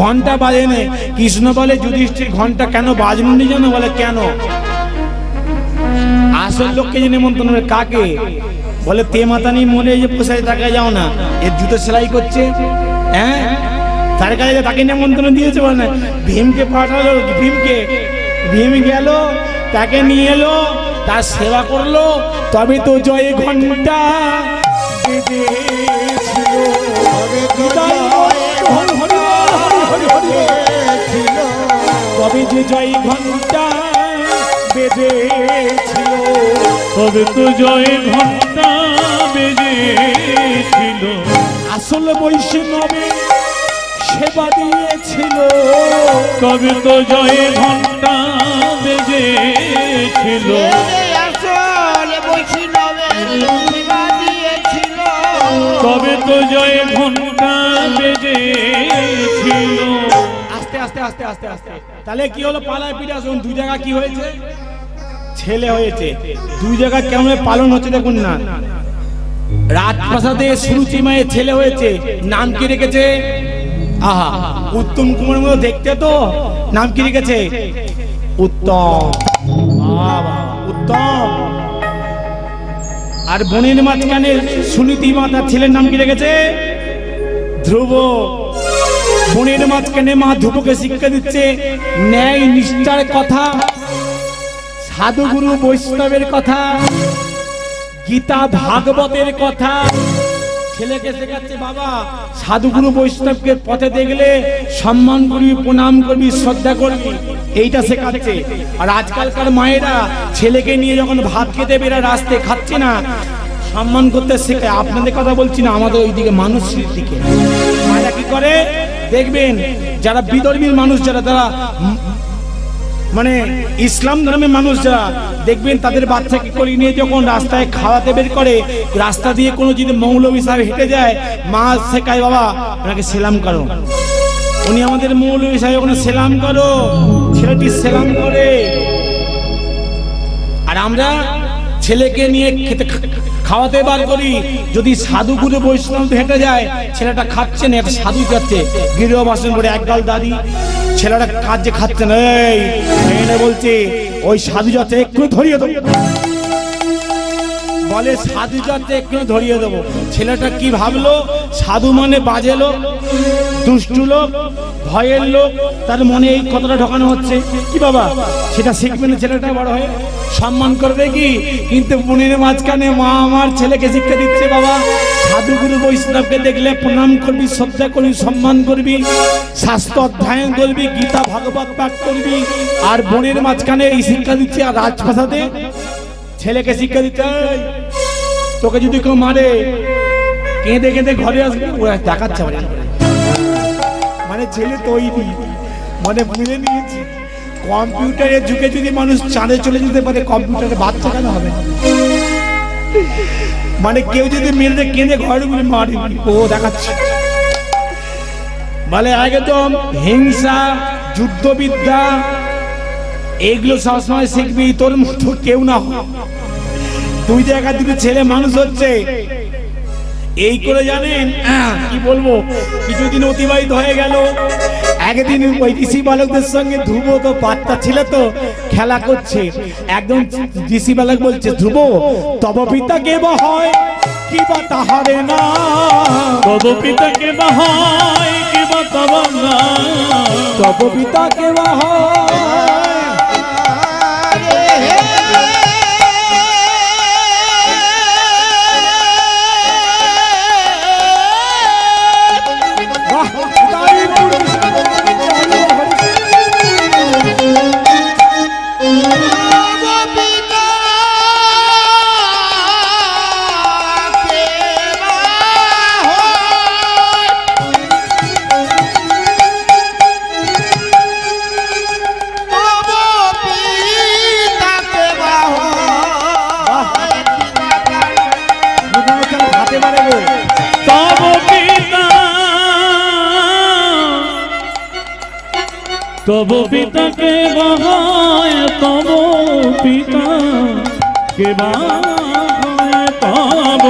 ঘন্টা বাজে না। কৃষ্ণ বলে যুধিষ্ঠির ঘন্টা কেন বাজলো নি জানো? বলে কেন? আসল লোককে যে নিমন্ত্রণ করে কাকে? বলে তে মাথা নেই মনে যে পোষায় তাকে যাও না, এর জুতো সেলাই করছে, হ্যাঁ তার কাছে তাকে নিমন্ত্রণ দিয়েছে। বলে না ভীমকে পাঠালো, ভীম গেল, তাকে নিয়ে এলো, তার সেবা করলো, তবে তো জয় ঘন্টা বেজেছিল, তবে যে জয় ঘন্টা বেজেছিল, তবে তো জয় ঘন্টা বেজেছিল। আসল বৈষ্ণবে সেবা দিয়েছিল, তবে তো জয় ঘন্টা বেজেছিল। আসল বৈষ্ণবে সেবা দিয়েছিল, তবে তো জয় ঘন্টা বেজেছিল। আস্তে আস্তে আস্তে আস্তে আস্তে তাহলে কি হলো? পালায় পিঠে আসুন, দুই জায়গা কি হয়েছে? ছেলে হয়েছে। দুই জায়গা কেমন পালন হচ্ছে দেখুন না। রাজপ্রাসাদে সুরুচি মায়ের ছেলে হয়েছে, নাম কি রেখেছে? আহা, উত্তম কুমারের মতো দেখতে তো, নাম কি রেখেছে? উত্তম। উত্তম। আর বোনের মাঝখানে সুনীতি মাতার ছেলের নাম কি রেখেছে? ধ্রুব। বোনের মাঝখানে মা ধ্রুবকে শিক্ষা দিচ্ছে ন্যায় নিষ্ঠার কথা, সাধুগুরু বৈষ্ণবের কথা, গীতা ভাগবতের কথা। ছেলেকে শেখাচ্ছে বাবা সাধুগুরু বৈষ্ণবকে পথে দেখলে সম্মান করবি, প্রণাম করবি, শ্রদ্ধা করবি, এইটা শেখাচ্ছে। আর আজকালকার মায়েরা ছেলেকে নিয়ে যখন ভাত খেতে বেরা রাস্তায় খাচ্ছে না, সম্মান করতে শেখায়। আপনাদের কথা বলছি না, আমাদের ওইদিকে মানুষের দিকে মায়েরা কি করে দেখবেন, যারা বিধর্মীর মানুষ, যারা তারা মানে ইসলাম ধর্মের মানুষ যারা দেখবেন, তাদের বাচ্চাকে করে নিয়ে যখন রাস্তায় খাওয়াতে বের করে, রাস্তা দিয়ে কোনো যদি মৌলভী সাহেব হেঁটে যায়, মা শেখায় বাবা ওনাকে সেলাম করো, উনি আমাদের মৌলভী সাহেব, ওখানে সেলাম করো। ছেলেটি সেলাম করে। আর আমরা ছেলেকে নিয়ে খেতে খাওয়াতে বার করি, যদি সাধুগুরু বৈষ্ণব হেঁটে যায়, ছেলেটা খাচ্ছে না, একটা সাধু যাচ্ছে গৃহবাসন করে একগাল দাদি, ছেলেটা কাজে খাচ্ছে না, এই বলছে ওই সাধু যাচ্ছে একটু ধরিয়ে দেবো, বলে সাধু যাচ্ছে একটু ধরিয়ে দেবো। ছেলেটা কি ভাবলো? সাধু মানে বাজে লোক, দুষ্টু লোক, ভয়ের লোক, তার মনে এই কথাটা ঢোকানো হচ্ছে। কি বাবা সেটা শিখবে না ছেলেটা বড় হয়ে? সম্মান করবে কি? কিন্তু বোনের মাঝখানে মা আমার ছেলেকে শিক্ষা দিচ্ছে বাবা সাধুগুরু বৈষ্ণবকে দেখলে প্রণাম করবি, শ্রদ্ধা করবি, সম্মান করবি, শাস্ত্র অধ্যয়ন করবি, গীতা ভাগবত পাঠ করবি। আর বোনের মাঝখানে এই শিক্ষা দিচ্ছে। আর রাজপ্রাসাদে ছেলেকে শিক্ষা দিচ্ছে তোকে যদি কেউ মারে কেঁদে কেঁদে ঘরে আসবে, ওরা দেখাচ্ছে মানে ছেলে তৈরি, মানে বুঝে নিয়েছি। কম্পিউটারের যুগে যদি মানুষ চাঁদে চলে যেতে পারে, কম্পিউটারে বাচ্চা কেন হবে? মানে কেউ যদি মেরে কেঁদে ঘরে বলে মারি, ও দেখাচ্ছে। মানে একদম হিংসা, যুদ্ধবিদ্যা, এগুলো সবসময় শিখবি, তোর মতো কেউ না হয়। দুই জায়গা দুটো ছেলে মানুষ হচ্ছে, এই করে জানেন কি বলবো, কিছুদিন অতিবাহিত হয়ে গেল। একদিন ওই ঋষি বালকদের সঙ্গে ধ্রুব তো বাচ্চা ছিল তো খেলা করছে, একদম ঋষি বালক বলছে ধ্রুব তব পিতা কে বা হয় কি বা তাহারে না, তব পিতা কে বা হয় কি বা তব না, তব পিতা কে বা হয়। তব পিতা কে বা হয়, তব পিতা কে বা হয়, তব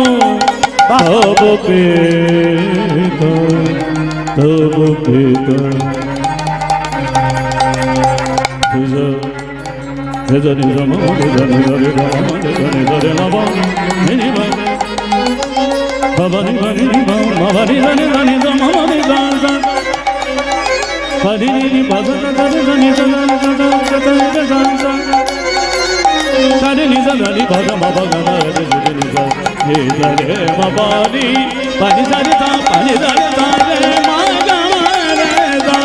পিতা তব পিতা ধরে রম ধরে ধরে রম ধরে ধরে নব নিনি বাবা নি বানি নি বাবা নি ধরে ধরে রম নি ধরে হরি নি বাবা ধরে ধরে সারে নি ধরে বাবা বাবা ধরে ধরে নি ধরে বাবা নি পানি ধরে তা পানি ধরে তা রে মা রে দা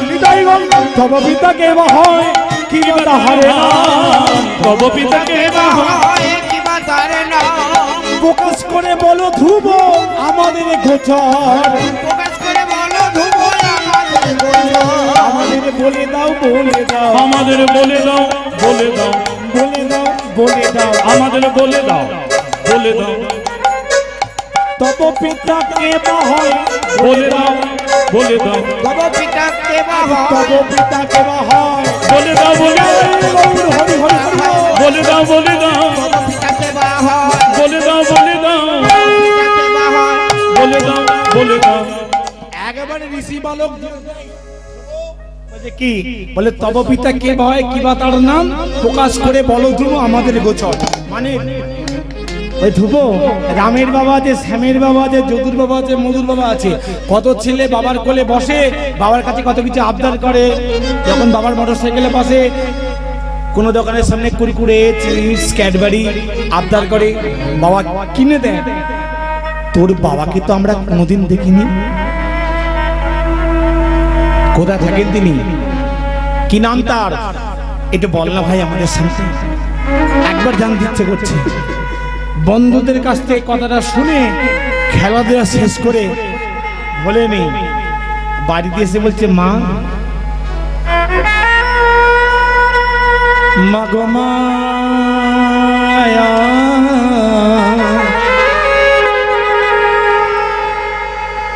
নিতাইগঞ্জ তব পিতাকে বা হয় কি বা তাহারে নাম তব পিতাকে বা হয় কিবা তার নাম প্রকাশ করে বলো ধ্রুব আমাদের গোচর প্রকাশ করে বলো ধুব আমাদের গোচর আমাদের বলে দাও বলে দাও আমাদের বলে দাও বলে দাও বলে দাও বলে দাও আমাদের বলে দাও বলে দাও তব পিতাকে বা হয় বলে দাও বলে দাও তব পিতাকে বা তব হয় পিতাকে বা হয় বলে দাও বলে দাও হরি হরি হরি বল। বলে দাও বলে দাও তব পিতাকে বা হয় বলে দাও বলে দাও পিতাকে বা হয় বলে দাও বলে দাও একেবারে ঋষি বালক বলছে কি বলে তব পিতা কে ভয় কি বা তার নাম প্রকাশ করে বলো ধ্রুব আমাদের গোচর মানে ওই ধ্রুব রামের বাবা আছে শ্যামের বাবা আছে যদুর বাবা আছে মধুর বাবা আছে কত ছেলে বাবার কোলে বসে বাবার কাছে কত কিছু আবদার করে যখন বাবার মোটরসাইকেলে বসে কোনো দোকানের সামনে কুরকুরে চিপস ক্যাডবেরি আবদার করে বাবা কিনে দেয় তোর বাবাকে তো আমরা কোনোদিন দেখিনি কোথা থাকেন তিনি কি নাম তার এটা বল না ভাই আমাদের সামনে একবার জানতে ইচ্ছে করছে বন্ধুদের কাছ থেকে কথাটা শুনে খেলাধুলা শেষ করে বলে নেই বাড়িতে এসে বলছে মা গো মায়া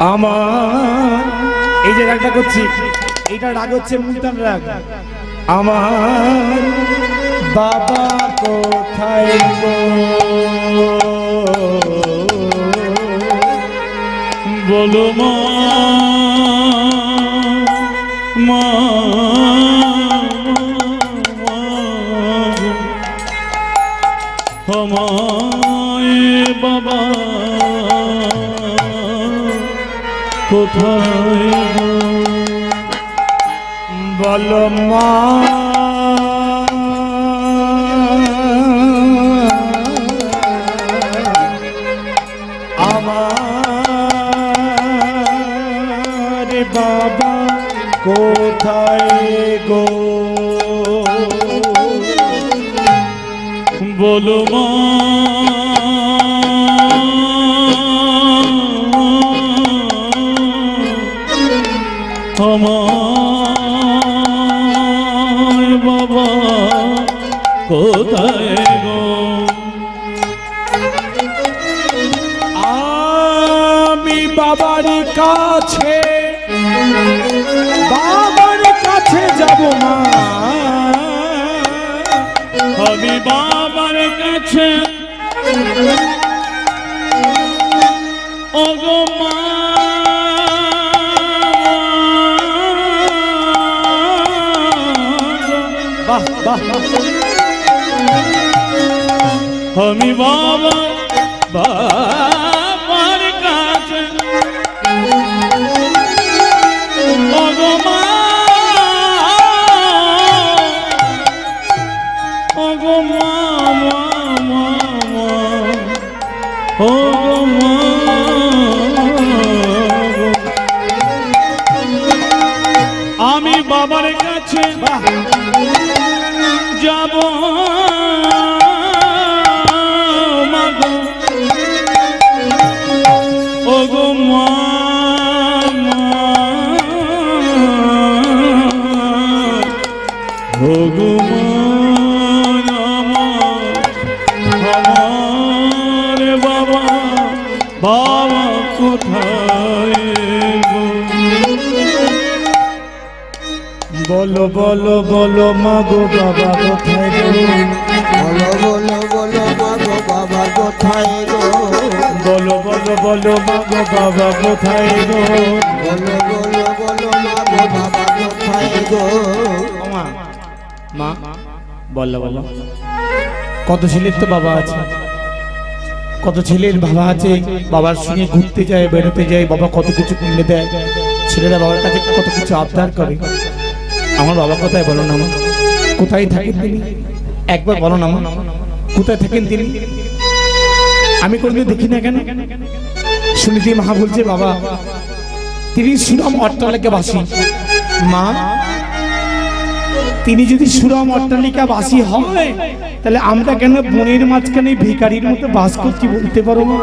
আমার এই যে রাগটা করছি এইটা রাগ হচ্ছে মুলতান রাগ আমার বাবা কোথায় গো বলো মা মা আমায় বাবা কোথায় গো? বলো মা আমার বাবা কোথায় গো বলো মা আমার বাবা কোথায় গো? আমি বাবার কাছে যাব না আমি বাবার কাছে ওগো মা বাহ বাহ আমি বাবার কাছে ওগো মা ওগো মা ওগো মা আমি বাবার কাছে যাব মাগো ওগো মা ওগো মা আমার বাবা বাবা কোথায় গো? বলো বলো বলো মাগো বাবা কোথায় গো বলো বলো বলো মাগো বাবা কোথায় গো বলো বলো বলো মাগো বাবা কোথায় গো বলো মা গো বাবা কোথায় গো? ও মা, মা বলো বলো, কত ছেলের তো বাবা আছে, কত ছেলের বাবা আছে, বাবার সঙ্গে ঘুরতে যায়, বেরোতে যায়, বাবা কত কিছু কিনে দেয়, ছেলেরা বাবার কাছে কত কিছু আবদার করে। আমার বাবা কোথায় বলো না মা, কোথায় থাকেন তিনি? একবার বলো না মা, কোথায় থাকেন তিনি? আমি কোনোদিন দেখি না কেন? শুনেছি মা বলছে বাবা তিনি সুনাম অট্টালিকা বাসী। মা, তিনি যদি সুনাম অট্টালিকা বাসী হয় তাহলে আমরা কেন বনের মাঝখানে ভিখারির মতো বাস করছি বলতে পারো না?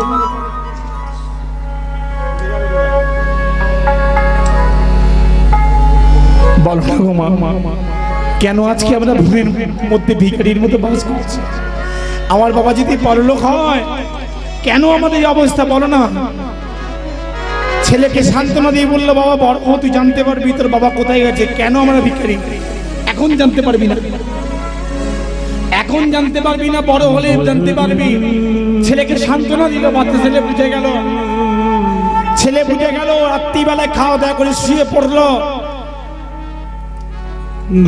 বলো না গো মা, কেন আজকে আমরা বনের মধ্যে ভিখারির মতো বাস করছি? আমার বাবা যদি পরলোক হয় কেন আমাদের এই অবস্থা বলো না? ছেলেকে সান্ত্বনা দিয়ে বললো বাবা বড় ও তুই জানতে পারবি তোর বাবা কোথায় গেছে। কেন আমরা ভিখারি? এখন জানতে পারবি না, এখন জানতে পারবি না, বড় হলে জানতে পারবি। ছেলেকে সান্ত্বনা দিল, বাচ্চা ছেলে বুঝে গেল, ছেলে বুঝে গেল, রাত্রিবেলায় খাওয়া দাওয়া করে শুয়ে পড়লো।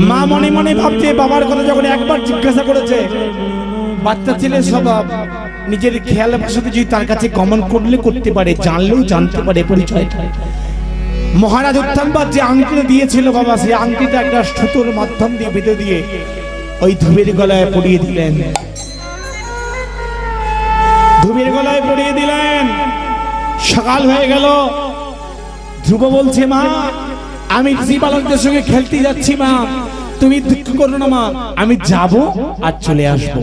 মা মনে মনে ভাবছে বাবার কথা যখন একবার জিজ্ঞাসা করেছে, বাচ্চা ছেলের স্বভাব নিজের খেয়াল বসাতে যদি তার কাছে গমন করলে করতে পারে, জানলেও জানতে পারে পরিচয়টা। মহারাজ উত্তমবাদ যে আংটিটা দিয়েছিল বাবা, সেই আংটিটা একটা সুতোর মাধ্যম দিয়ে বেঁধে দিয়ে ওই ধুবের গলায় পরিয়ে দিলেন, ধুবের গলায় পরিয়ে দিলেন। সকাল হয়ে গেল, ধ্রুব বলছে মা আমি ঋষি বালকদের সঙ্গে খেলতে যাচ্ছি মা, তুমি দুঃখ করো না মা, আমি যাব আর চলে আসবো।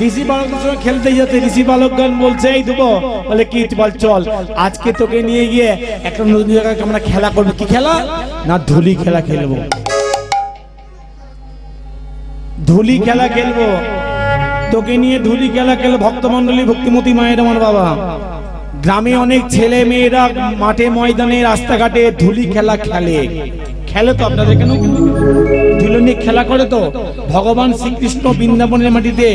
ঋষি বালকদের সঙ্গে খেলতে যেতে ঋষি বালকগণ বলছে এই ধ্রুব, বলে কি? বল চল আজকে তোকে নিয়ে গিয়ে একটা নতুন জায়গায় আমরা খেলা করবো। কি খেলা? না ধুলি খেলা খেলবো, ধুলি খেলা খেলবো, তোকে নিয়ে ধুলি খেলা খেলবো। ভক্তমন্ডলী, ভক্তিমতী মায়ের আমার বাবা, গ্রামে অনেক ছেলে মেয়েরা মাঠে ময়দানে রাস্তাঘাটে ধুলি খেলা খেলে, খেলে তো আপনাদের কেন ধুলো নিয়ে খেলা করে তো? ভগবান শ্রীকৃষ্ণ বৃন্দাবনের মাটিতে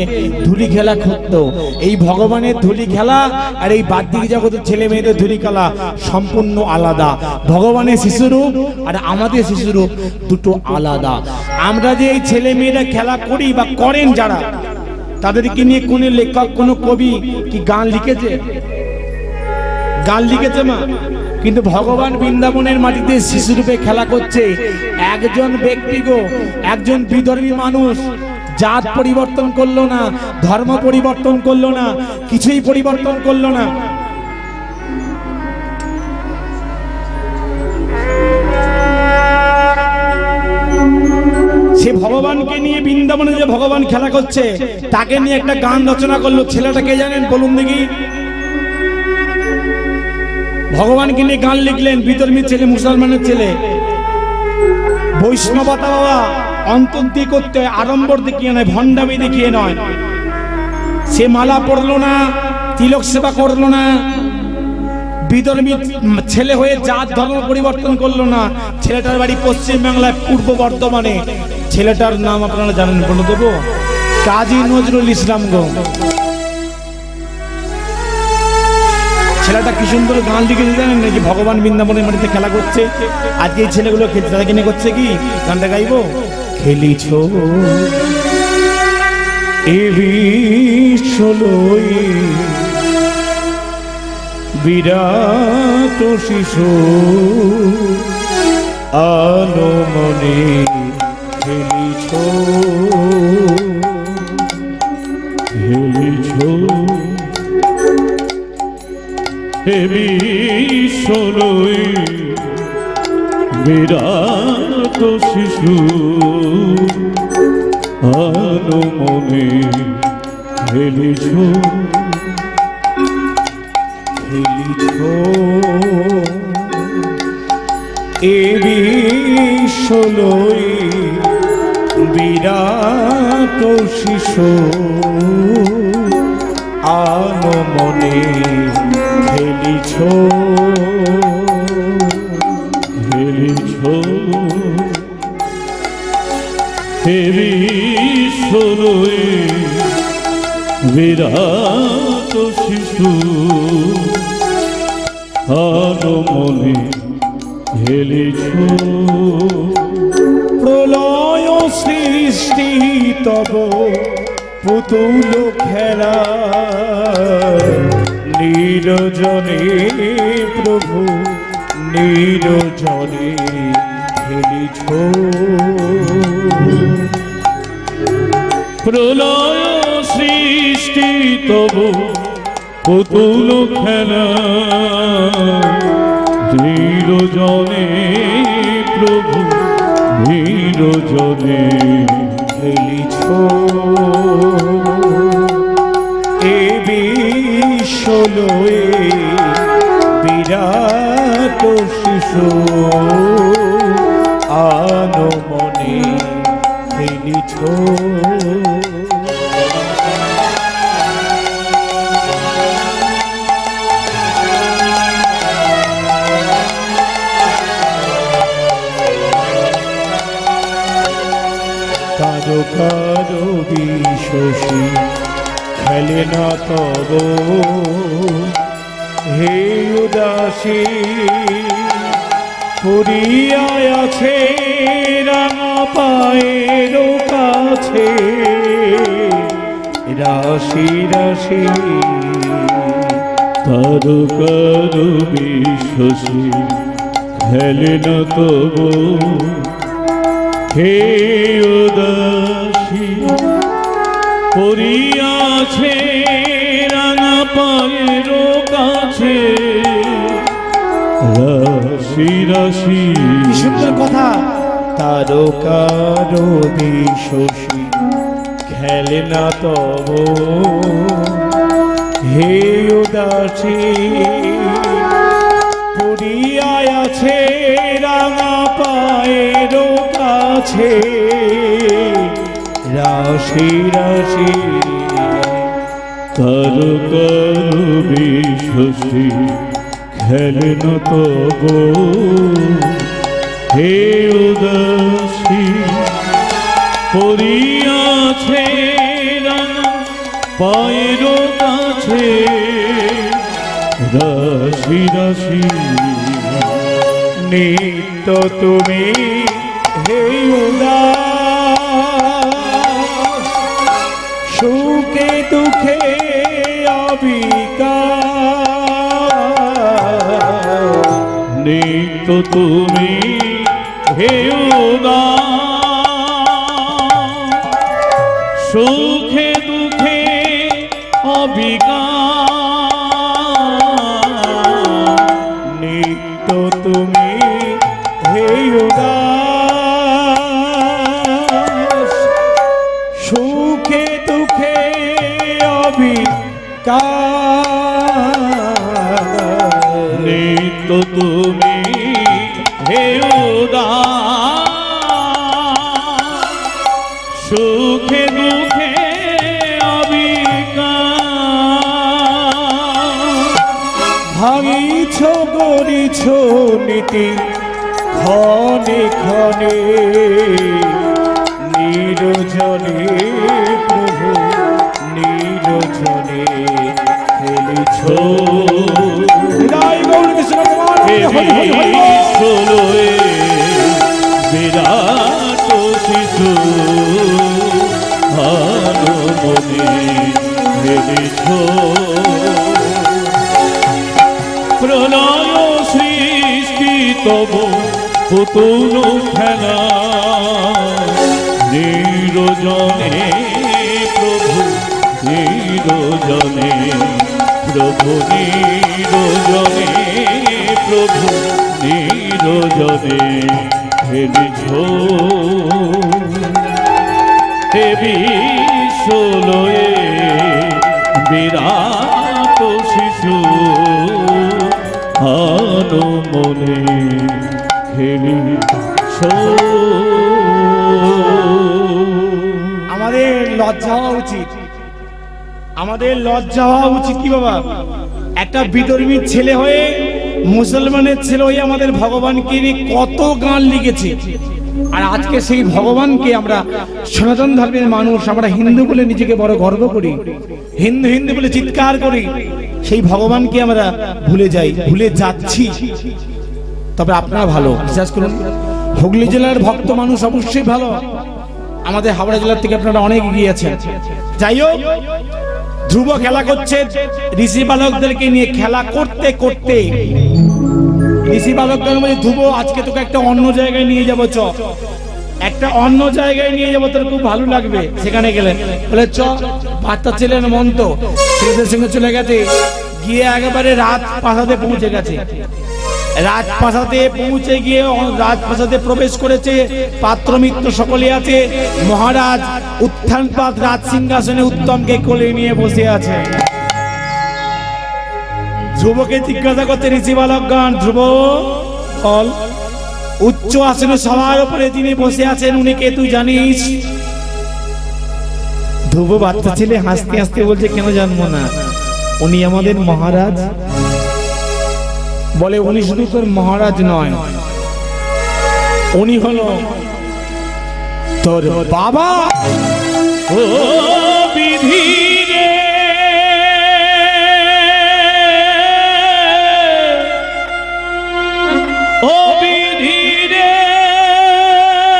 ধুলি খেলা করতো। এই ভগবানের ধুলি খেলা আর এই বাহ্যিক জগতের ছেলে মেয়েদের ধুলি খেলা সম্পূর্ণ আলাদা। ভগবানের শিশুরূপ আর আমাদের শিশুরূপ দুটো আলাদা। আমরা যে এই ছেলে মেয়েরা খেলা করি বা করেন যারা, তাদেরকে নিয়ে কোন লেখক কোন কবি কি গান লিখেছে? গান লিখেছে মা? কিন্তু ভগবান বৃন্দাবনের মাটিতে শিশুরূপে খেলা করছে। একজন ব্যক্তি গো, একজন বিধর্মী মানুষ জাত পরিবর্তন করলো না, ধর্ম পরিবর্তন করলো না, কিছুই পরিবর্তন করলো না। সে ভগবানকে নিয়ে বৃন্দাবনে যে ভগবান খেলা করছে তাকে নিয়ে একটা গান রচনা করলো। ছেলেটা কে জানেন বলুন দেখি? ভগবানকে নিয়ে গান লিখলেন, বিধর্মী ছেলে, মুসলমানের ছেলে। বৈষ্ণবতা বাবা অন্তর দিয়ে করতে হয়, আড়ম্বর দেখিয়ে নয়, ভণ্ডামি দেখিয়ে নয়। সে মালা পড়লো না, তিলক সেবা করলো না, বিধর্মী ছেলে হয়ে জাত ধর্ম পরিবর্তন করলো না। ছেলেটার বাড়ি পশ্চিম বাংলায় পূর্ব বর্ধমানে। ছেলেটার নাম আপনারা জানেন, বলে দেবো? কাজী নজরুল ইসলাম গো। ছেলেটা কি সুন্দর গান লিখেছে জানেন নাকি? ভগবান বৃন্দাবনের মাটিতে খেলা করছে। আজকে এই ছেলেগুলো খেলছে, তারা কিনে করছে কি? গানটা গাইবো? খেলিছ এ বিশ্বলই বিরাট শিশু আলো মনে খেলিছ, খেলিছ হে বিশ্বলই বিরাট শিশু আলো মনে খেলিছ, খেলিছ এ বিশ্বলই বিরাট শিশু আলো মনে খেলিছ, খেলিছ হে বিশ্বলই বিরাট শিশু মনে খেলিছ প্রলয় সৃষ্টি তব পুতুল খেলা নিরজনে প্রভু নিরজনে খেলিছ প্রলয় সৃষ্টি তব পুতুল খেলা নিরজনে প্রভু নিরজনে খেলিছ এ বিশ্বলয়ে বিরাট শিশু আনো মনে খেলিছ কারো বিশ্বসী খেলে না তব হে উদাসী পড়িয়ায় আছে রাঙা পায়ের কাছে রাশি রাশি কারো বিশ্বসী খেলে না তব হে উদাসী পড়িয়াছে রাঙা পায়ের কাছে রাশি রাশি কি সুন্দর কথা তারকার বিশ্বসী খেলে না তব হে উদাসী পড়িয়ায় আছে রাঙা পায়ের কাছে রাশি রাশি তারকার বিশ্বসী খেলে না তব হে উদাসী পড়িয়াছে রাঙা পায়ের কাছে রাশি রাশি নিত্য তুমি হে উদাস সুখে দুঃখে অবিকার নিত্য তুমি হে উদাস সুখে দুঃখে অবিকার নিত্য তুমি হে উদাস সুখে দুঃখে অবিকার নিত্য তুমি হে উদাস সুখে দুঃখে অবিকার ভাঙিছ গড়িছ নীতি ক্ষণে ক্ষণে নিরজনে প্রভু নিরজনে খেলিছ জয় গৌর কৃষ্ণ ভগবান কি হরি হরি হরি বল। বিশ্বলয়ে বিরাট শিশু ভালো মনে খেলিছ প্রলয় সৃষ্টি তব পুতুল খেলা নিরজনে প্রভু নিরজনে প্রভু নিরজনে প্রভু নিরজনে খেলিছ হে বিশ্বলয়ে বিরাট শিশু আনো মনে খেলিছ আমাদের লজ্জা হওয়া উচিত আমাদের লজ্জা হওয়া উচিত কি বাবা একটা বিধর্মীর ছেলে হয়ে মুসলমানের ছেলে হয়ে আমাদের ভগবানকে নিয়ে কত গান লিখেছে আর আজকে সেই ভগবানকে আমরা সনাতন ধর্মের মানুষ আমরা হিন্দু বলে নিজেকে বড় গর্ব করি হিন্দু হিন্দু বলে চিৎকার করি সেই ভগবানকে আমরা ভুলে যাই, ভুলে যাচ্ছি। তবে আপনারা ভালো, বিশ্বাস করুন, হুগলি জেলার ভক্ত মানুষ অবশ্যই ভালো, আমাদের হাওড়া জেলার থেকে আপনারা অনেক এগিয়ে আছেন। যাই হোক, ধ্রুব খেলা করছে ঋষি বালকদেরকে নিয়ে। খেলা করতে করতে ঋষি বালকদের মধ্যে ধ্রুব, আজকে তোকে একটা অন্য জায়গায় নিয়ে যাবো, চ একটা অন্য জায়গায় নিয়ে যাবো, তোর খুব ভালো লাগবে। সেখানে গেলেন, বলে চ, বাচ্চা ছেলের মন তো ছেলেদের সঙ্গে চলে গেছে, গিয়ে একেবারে রাজপ্রাসাদে পৌঁছে গেছে। রাজপ্রাসাদে পৌঁছে গিয়ে রাজপ্রাসাদে প্রবেশ করেছে, পাত্র মিত্র সকলে আছে। মহারাজ উত্থানপাত রাজ সিংহাসনে উত্তমকে কোলে নিয়ে বসে আছে। ধ্রুবকে জিজ্ঞাসা করছে ঋষি বালকগণ, ধ্রুব বল, উচ্চ আসনে সবার উপরে যিনি বসে আছেন উনি কে তুই জানিস? ধ্রুব বাচ্চা ছেলে হাসতে হাসতে বলছে, কেন জানবো না, উনি আমাদের মহারাজ। বলে, উনি শুধু তোর মহারাজ নয়, উনি হলো তোর বাবা। ও বিধি রে, ও বিধি রে, ও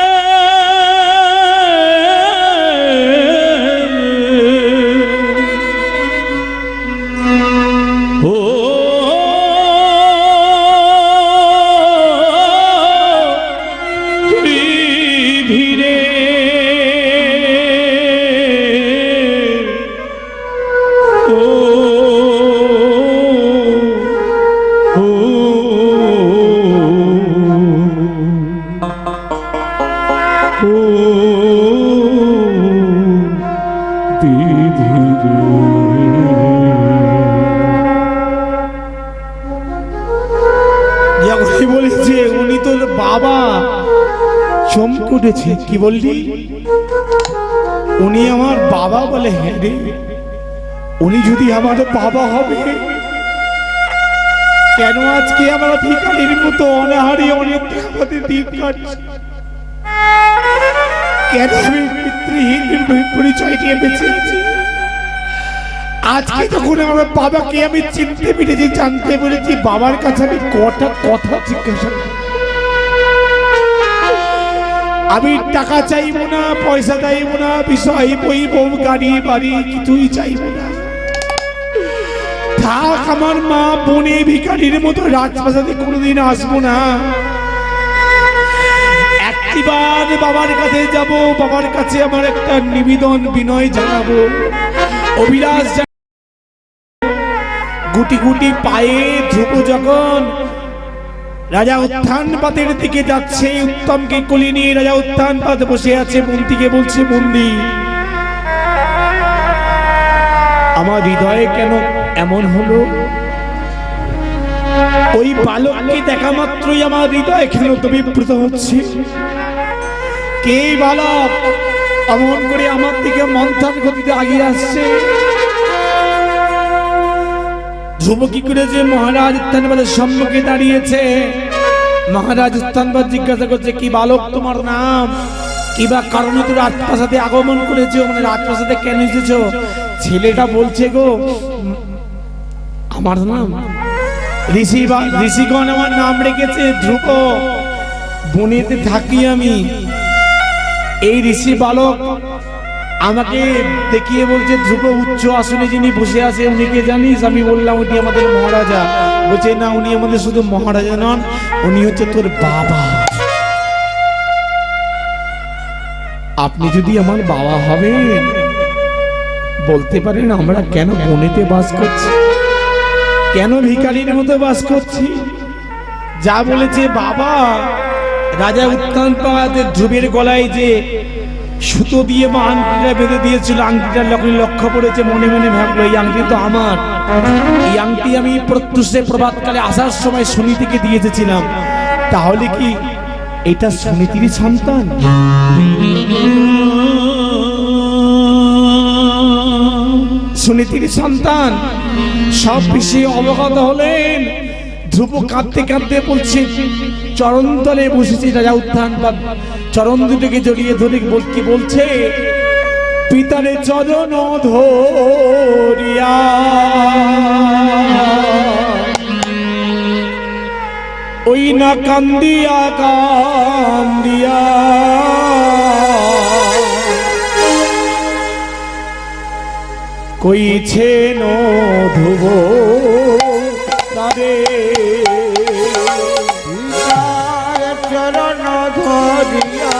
বিধি রে, ও ও ও বিধি রে। যখনই বলেছে উনি তোর বাবা, চমকে উঠেছে। কি বললি? উনি আমার বাবা? বলে, হ্যাঁ রে, উনি যদি আমার বাবা হবে, কেন আজকে আমরা ভিখারির মতো অনাহারে অনেক আমাদের দিন কাটছে? কেন আমি পিতৃহীন পরিচয় নিয়ে বেঁচে আছি? আজকে যখন আমার বাবাকে আমি চিনতে পেরেছি, জানতে পেরেছি, বাবার কাছে আমি কটা কথা জিজ্ঞাসা করি। আমি টাকা চাইবো না, পয়সা চাইবো না, বিষয় বই বউ গাড়ি বাড়ি কিছুই চাইবো না। থাক আমার মা বনে ভিখারির মতো রাজপ্রাসাদে কোনোদিন আসবো না। একটিবার বাবার কাছে যাব, বাবার কাছে আমার একটা নিবেদন বিনয় জানাবো, অভিলাষ জানাবো। গুটি গুটি পায়ে ধ্রুব যখন রাজা উত্থানপাতের দিকে যাচ্ছে, উত্তমকে কোলে নিয়ে রাজা উত্থানপাত বসে আছে। মন্ত্রীকে বলছে, মন্ত্রী, আমার হৃদয়ে কেন এমন হলো? ওই বালককে দেখা মাত্রই আমার হৃদয় কেন বিপ্রত হচ্ছে? কে বালক এমন করে আমার দিকে মন্থন গতিতে আগিয়ে আসছে? ধ্রুব কি করেছে? মহারাজ উত্থানপাতের সম্মুখে দাঁড়িয়েছে। মহারাজ উত্থানপাত জিজ্ঞাসা করছে, কি বালক তোমার নাম? কিবা কারণে তো রাজপ্রাসাদে আগমন করেছো, মানে রাজপ্রাসাদে কেন এসেছো? ছেলেটা বলছে, গো আমার নাম ঋষিগণ আমার নাম রেখেছে ধ্রুব, বনেতে থাকি আমি। এই ঋষি বালক আমাকে দেখিয়ে বলছে, ধ্রুব উচ্চ আসনে যিনি বসে আছে উনি কে জানিস? আমি বললাম, উনি আমাদের মহারাজা। বলছে, না, উনি আমাদের শুধু মহারাজা নন, উনি হচ্ছে তোর বাবা। আপনি যদি আমার বাবা হবেন, বলতে পারেন আমরা কেন বনেতে বাস করছি, কেন ভিখারির মতো বাস করছি? যা বলেছে বাবা, রাজা উত্থানপাত ধ্রুবের গলায় যে সুতো দিয়ে বা আংটিটা বেঁধে দিয়েছিল, আংটিটার লক্ষ্য পড়েছে, মনে মনে ভাবলো এই আংটি তো আমার। এই আংটি আমি প্রত্যুষে প্রভাতকালে আসার সময় সুনীতিকে দিয়ে এসেছিলাম। তাহলে কি এটা সুনীতির সন্তান? সুনীতির সন্তান। সব বিষয়ে অবগত হলেন। ধ্রুব কাঁদতে কাঁদতে বলছে, চরণ তলে বসেছে রাজা উত্থানপাত, চরণ দুটোকে জড়িয়ে ধরে কি বলছে, পিতারে চরণ ধরিয়া ওই না কান্দিয়া কান্দিয়া কইছে ধুব তারে পিতার চরণ ধরিয়া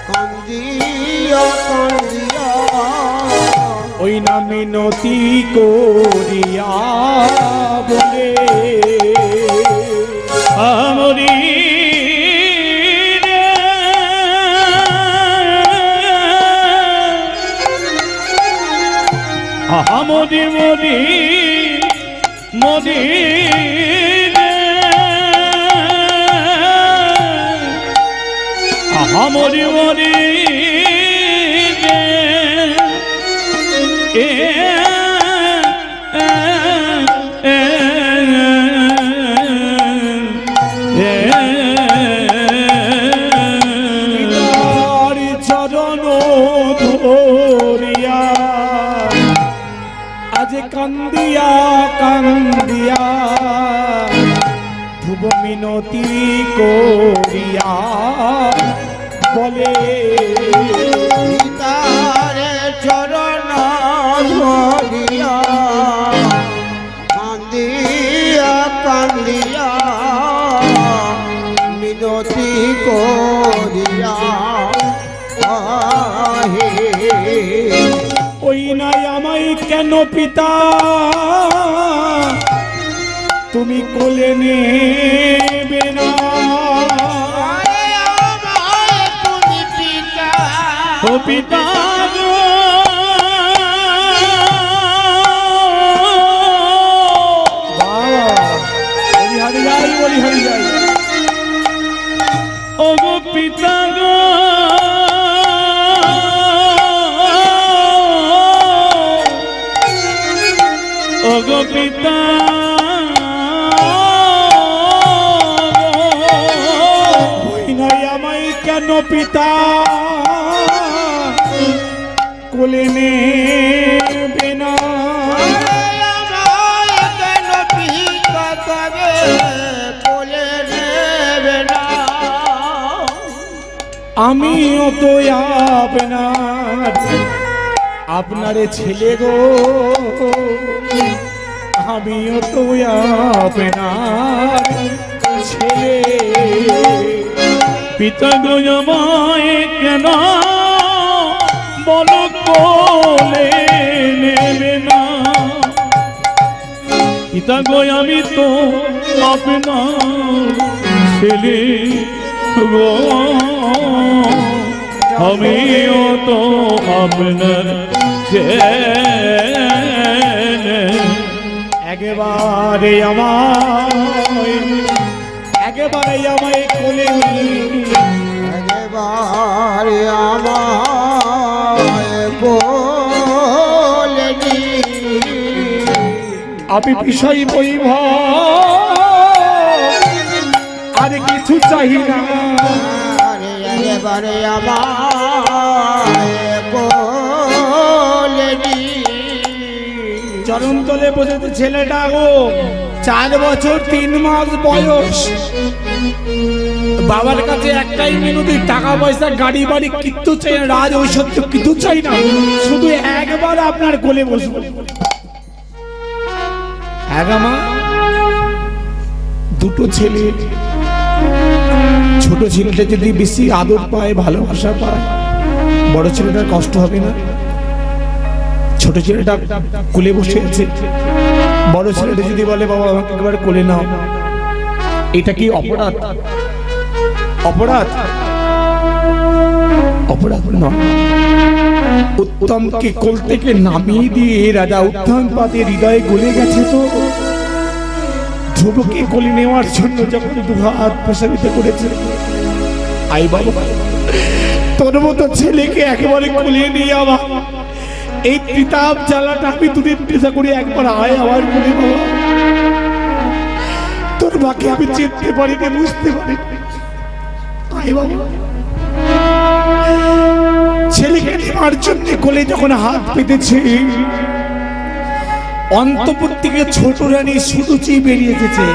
কান্দিয়া কান্দিয়া ওই না মিনতি করিয়া বলে আমরি মোদি মোদি মোদি মোদি মোদি চরণ ধরিয়া আজ কান্দিয়া কান্দিয়া ধ্রুব মিনতি করিয়া বলে পিতার চরণ ধরিয়া কান্দিয়া কান্দিয়া মিনতি করিয়া আহে ওই নাই আমায় কেন পিতা তুমি কোলে নেবে না তুমি পিতা ও পিতা বলি হারি যাই বলি হারি যাই ও গো পিতা গো ও গো পিতা ওই নাই আমায় কেন পিতা কোলে নেবে না কেন পিতা তবে কোলে নেবে না আমিও তো আপনার আপনারে ছেলে গো আমিও তো আপনার ছেলে পিতা গো আমায় কেন বলো কোলে নেবে না পিতা গো আমি তো আপনার ছেলে গো আমিও তো আপনার ছেলে একেবারে আমায় কোলে নিয়ে একেবারে আমায় কোলে নিয়ে আমি বিষয় বৈভ আর কিছু চাই না একেবারে আমায় কোলে নিয়ে চরণ তলে বসেছে ছেলেটা গো 4 বছর 3 মাস বয়স বাবার কাছে একটাই মিনতি টাকা পয়সা গাড়ি বাড়ি কিচ্ছু চাই না রাজ ঐশ্বর্য কিছু চাই না শুধু একবার আপনার কোলে বসবো মা দুটো ছেলে ছোট ছেলেটা যদি বেশি আদর পায় ভালোবাসা পায় বড় ছেলেটার কষ্ট হবে না ছোট ছেলেটা কোলে বসে আছে বড় ছেলেটা যদি বলে বাবা আমাকে একবার কোলে নাও এটা কি অপরাধ অপরাধ অপরাধ নয় উত্তমকে কোল থেকে নামিয়ে দিয়ে রাজা উত্থান পাতে হৃদয়ে গলে গেছে তো ধ্রুবকে কোলে নেওয়ার জন্য যখন দুহাত প্রসারিত করেছে আই বাবা তোর মতো ছেলেকে একেবারে কোলে নিয়ে আবার এই কিতাব জ্বালাটা আমি দুদিন চেষ্টা করি একবার আয় আমার কোলে বাবা তোর মাকে আমি চিনতে পারিনি বুঝতে পারিনি আয় বাবা ছেলেকে নেওয়ার জন্য কোলে যখন হাত পেতেছে, অন্তপুর থেকে ছোট রানী সুরুচি বেরিয়ে এসেছে।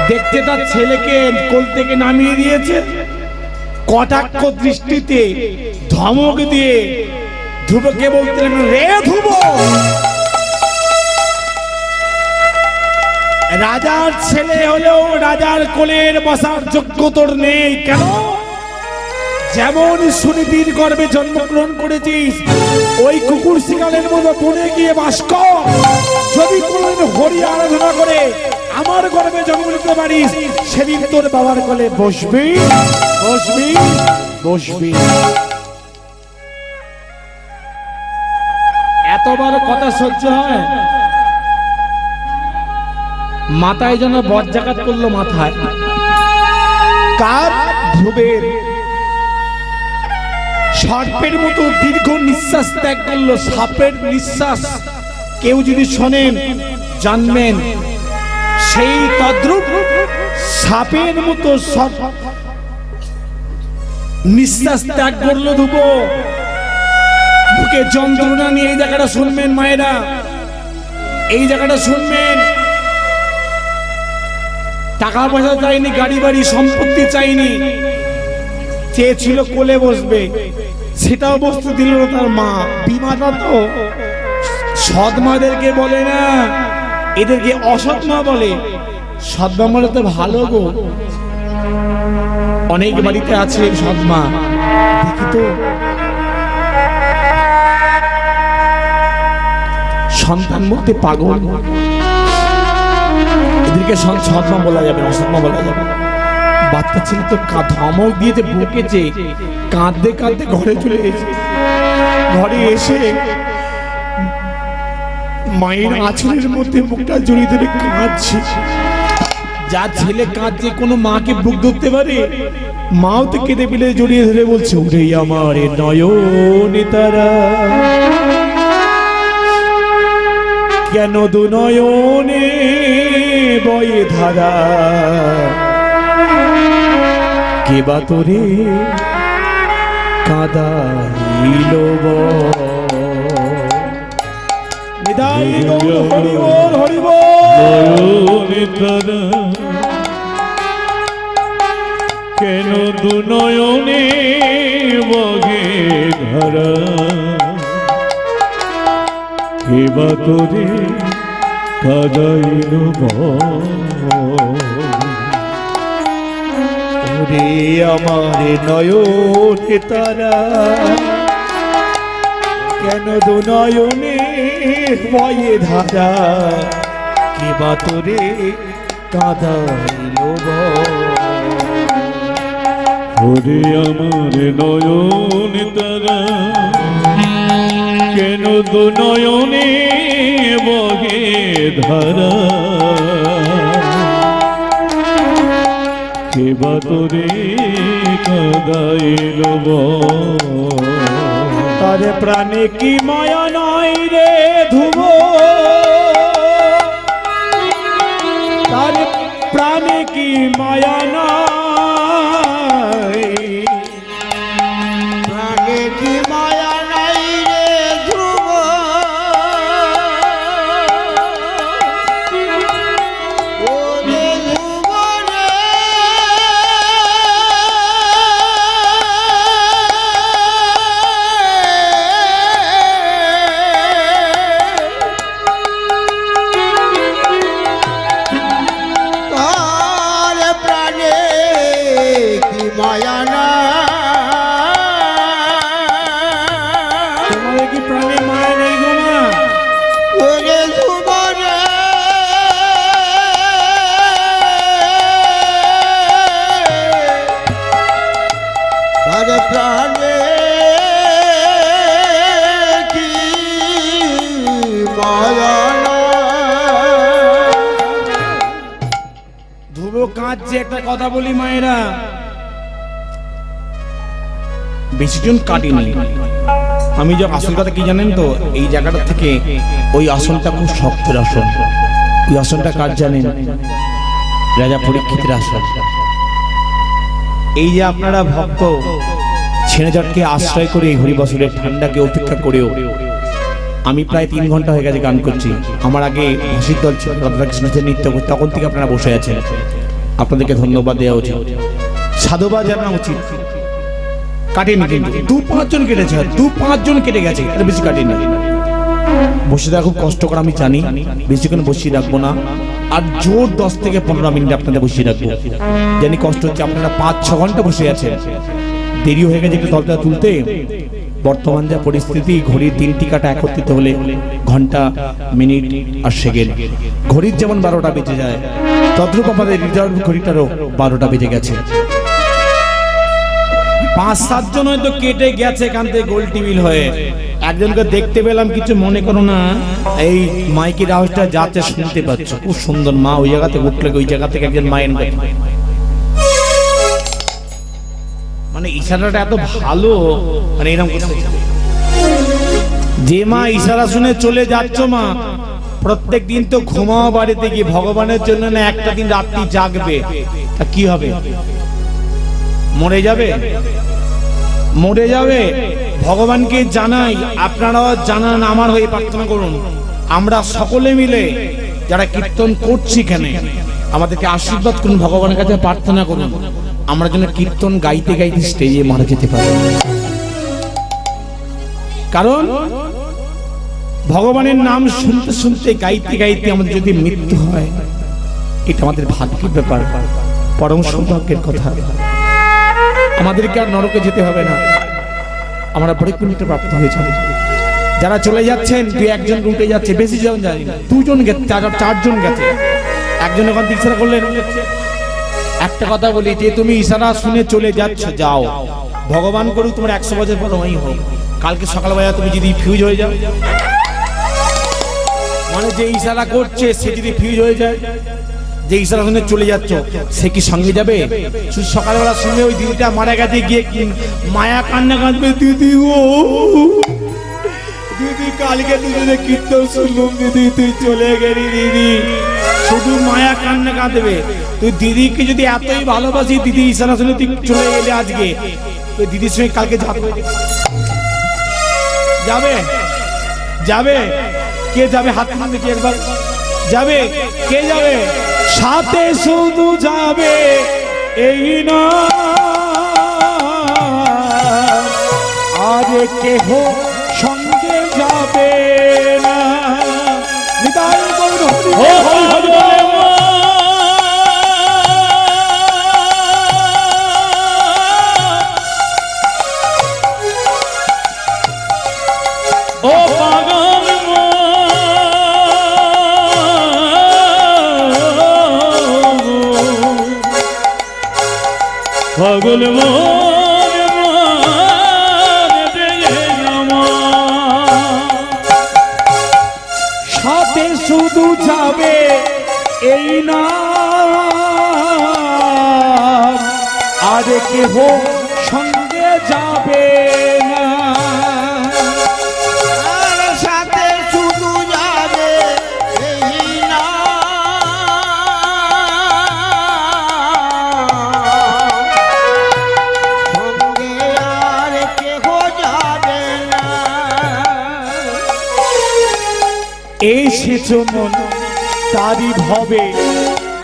দেখতে তার ছেলেকে কোল থেকে নামিয়ে দিয়েছে, কটাক্ষ দৃষ্টিতে ধমক দিয়ে ধ্রুবকে বলতে লাগলেন, রে ধ্রুব, রাজার ছেলে হলেও রাজার কোলের বসার যোগ্য তোর নেই। কেন? যেমন সুনীতির গর্ভে জন্মগ্রহণ করেছিস, ওই কুকুর শিকালের মতো বনে গিয়ে বাস কর। যদি কোনদিন হরি আরাধনা করে আমার গর্ভে জন্ম নিতে পারিস, সেদিন তোর বাবার কোলে বসবি বসবি বসবি। এতবার কথা সহ্য হয়? মাথায় যেন বজ্রাঘাত করলো মাথায়। কার? ধ্রুবের। সর্পের মতো দীর্ঘ নিঃশ্বাস ত্যাগ করলো, সাপের নিঃশ্বাস। কেউ যদি শোনেন জানবেন সেই তদ্রূপ সাপের মতো নিঃশ্বাস ত্যাগ করলো ধ্রুব। বুকে যন্ত্রণা নিয়ে এই জায়গাটা শুনবেন মায়েরা, এই জায়গাটা শুনবেন। টাকা পয়সা চাইনি, গাড়ি বাড়ি সম্পত্তি চাইনি, চেয়েছিল কোলে বসবে, সেটাও বসতে দিল না তার মা। বিমাতা তো সৎ মাদেরকে বলে না, এদেরকে অসৎ মা বলে। সৎ মা বলে তো ভালো গো, অনেক বাড়িতে আছে সৎ মা, দেখি তো। সন্তান বলতে পাগল, এদেরকে সৎ মা বলা যাবে, অসৎ মা বলা যাবে। বাচ্চা ছেলে তো ধমক দিয়েছে, বকেছে, কাঁদতে কাঁদতে ঘরে চলে এসে, ঘরে এসে মায়ের আঁচলের মধ্যে মুখটা জড়িয়ে ধরে কাঁদছে। যা ছেলে কাঁদছে, কোনো মাকে বুক ধরতে পারে? মাও তো কেঁদে পেলে জড়িয়ে ধরে বলছে, উঠে আমার নয়নে তারা, কেন দু নয়নে বয়ে ধারা, কে বা তোরে কাঁদাইল নিদাই গৌর হরি বল হরি বল। কেন দু নয়নে বগে ধারা, কে বা তোরে কাঁদাইল ওরে আমার নয়নে তারা, কেন দু নয়নে বয়ে ধারা, কে বা তোরে কাঁদাইল ওরে আমার নয়ন তারা, কেন দু নয়নে বগে ধারা, কে বা তোরে কাঁদাইল তারে প্রাণে কি মায়া নাই রে ধ্রুব, তারে প্রাণে কি মায়া নাই, প্রাণে কি মায়া নাই রে ধ্রুব, ও রে ধ্রুব রে, তার প্রাণে কি মায়া নাই, তোমাদের কি প্রাণে মায়া নেই গো মা? ওরে ধ্রুব রে, তার প্রাণে কি মায়া নাই। ধ্রুব কাঁদছে। একটা কথা বলি মায়েরা, বেশিজন কাটিনি আমি। যে আসল কথা কি জানেন তো, এই জায়গাটা থেকে ওই আসনটা খুব শক্তের আসন। ওই আসনটা কার জানেন? রাজা পরীক্ষিতের আসন। এই যে আপনারা ভক্ত, ছেলেজটকে আশ্রয় করে এই হরিবসরের ঠান্ডাকে উপেক্ষা করেও আমি প্রায় 3 ঘন্টা হয়ে গেছে গান করছি। আমার আগে হাসির দল ছিল, রাধাকৃষ্ণের নৃত্য করছে, তখন থেকে আপনারা বসে আছেন। আপনাদেরকে ধন্যবাদ দেওয়া উচিত, সাধুবাদ জানা উচিত। কাটেনি কিন্তু 2-5 জন কেটেছে, 2-5 জন কেটে গেছে, এর বেশি কাটেনি। বসে থাকা খুব কষ্টকর আমি জানি, বেশিক্ষণ বসিয়ে রাখবো না। আর জোর 10 থেকে 15 মিনিট আপনাদের বসিয়ে রাখবো। জানি কষ্ট হচ্ছে, আপনারা 5-6 ঘন্টা বসে আছেন, দেরি হয়ে গেছে একটু তলটা তুলতে। বর্তমান যা পরিস্থিতি, ঘড়ির 3টি কাটা একত্রিত হলে ঘন্টা, মিনিট আর সেকেন্ড, ঘড়ির যেমন 12টা বেজে যায়, তদ্রূপ আমাদের রিজার্ভ ঘড়িটারও 12টা বেজে গেছে। 5-7 জন হয়তো কেটে গেছে এখান থেকে গোল টেবিল হয়ে। একজনকে দেখতে পেলাম, কিছু মনে করো না, এই মাইকের আওয়াজটা যাতে শুনতে পাচ্ছ, খুব সুন্দর মা ওই জায়গাতে উঠলে, ওই জায়গা থেকে একজন মায়ের মানে ইশারাটা এত ভালো, মানে এরকম যে মা ইশারা শুনে চলে যাচ্ছ মা, প্রত্যেক দিন তো ঘুমাও বাড়িতে গিয়ে, ভগবানের জন্য না একটা দিন রাত্রি জাগবে, তা কি হবে? মরে যাবে, মরে যাবে। ভগবানকে জানাই, আপনারাও জানান, আমার হয়ে প্রার্থনা করুন। আমরা সকলে মিলে যারা কীর্তন করছি এখানে, আমাদেরকে আশীর্বাদ করুন, ভগবানের কাছে প্রার্থনা করুন, আমরা যেন কীর্তন গাইতে গাইতে স্টেজে মারা যেতে পারি। কারণ ভগবানের নাম শুনতে শুনতে, গাইতে গাইতে আমাদের যদি মৃত্যু হয়, এটা আমাদের ভাগ্যের ব্যাপার, পরম সৌভাগ্যের কথা। আমাদেরকে আর নরকে যেতে হবে না, আমরা পরিপূর্ণতা প্রাপ্ত হয়েছে। যারা চলে যাচ্ছেন, 2-1 জন উঠে যাচ্ছে, বেশি জন জানি না, 2 জন গেছে, 4 জন গেছে। একজন ওখান থেকে ইশারা করলেন। একটা কথা বলি, যে তুমি ইশারা শুনে চলে যাচ্ছ, যাও, ভগবান করুক তোমার 100 বছর পর ওই হোক, কালকে সকালবেলা তুমি যদি ফিউজ হয়ে যাও, মানে যে ইশারা করছে সে যদি ফিউজ হয়ে যায়, যে ইশারা শুনে চলে যাচ্ছ, সে কি সঙ্গে যাবে? শুধু সকালবেলা শুনে ওই দিদিটা মারা গেছে, গিয়ে মায়া কান্না কাঁদবে, দিদি ও দিদি, কালকে দুজনে কীর্তন শুনলাম, দিদি তুই চলে গেলি, দিদি শুধু মায়া কান্না কাঁদবে। তুই দিদিকে যদি এতই ভালোবাসি, দিদি ইশারা শুনে তুই চলে গেলে আজকে, তুই দিদির সঙ্গে কালকে যাবে, যাবে, কে যাবে? হাত তুলে দেখি একবার, যাবে, কে যাবে? সাথে শুধু যাবে এই না, আর কেহ সঙ্গে যাবে না। নিতাই গৌর হরি হরি হরি বলে ও পাগল পাগল সাথে শুধু যাবে এই না, আর কেহ সঙ্গে যাবে না। আর সাথে শুধু যাবে এই না, সঙ্গে আর কেহ যাবে না। এসেছ মন তারি ভবে,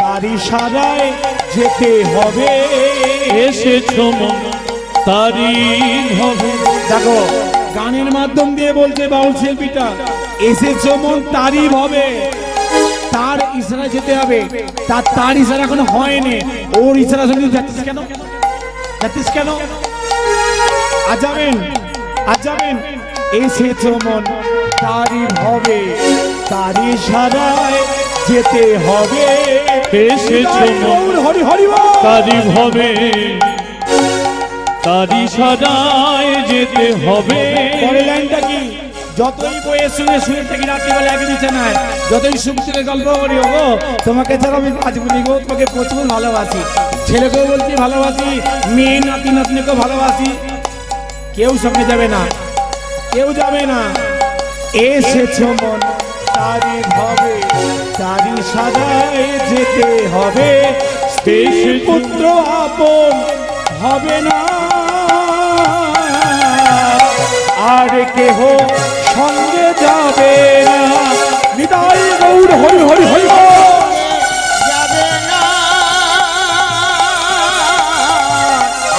তারি সারায় যেতে হবে। এসেছ মন তারি হবে। দেখো গানের মাধ্যম দিয়ে বলছে বাউল শিল্পীটা, এসেছ মন তারি ভবে, তার ইশারা যেতে হবে। তার ইশারা এখনো হয়নি, ওর ইশারা শুনে যাচ্ছিস কেন? যাচ্ছিস কেন? আজ যাবেন, আজ যাবেন। এসেছ মন তারি ভবে, তারি সারায় যেতে হবে। এসেছ মন হরি হরি তারি ভবে, তারি সারায় যেতে হবে। পরের লাইনটা কি? যতই বইয়ে শুনে শুনে থাকি রাত্রিবেলা এক বিছানায়, যতই সুখ থেকে গল্প করি, ও তোমাকে ছাড়া আমি বাঁচব না গো, তোমাকে প্রচুর ভালোবাসি। ছেলেকেও বলছি ভালোবাসি, মেয়ে নাতি নাতনিকেও ভালোবাসি। কেউ সঙ্গে যাবে না, কেউ যাবে না। এসেছ মন তারি ভবে, তারি সাজায় যেতে হবে। স্ত্রী পুত্র আপন হবে না, আর কেহ সঙ্গে যাবে না। নিতাই গৌর হরি হরি হরি যাবে না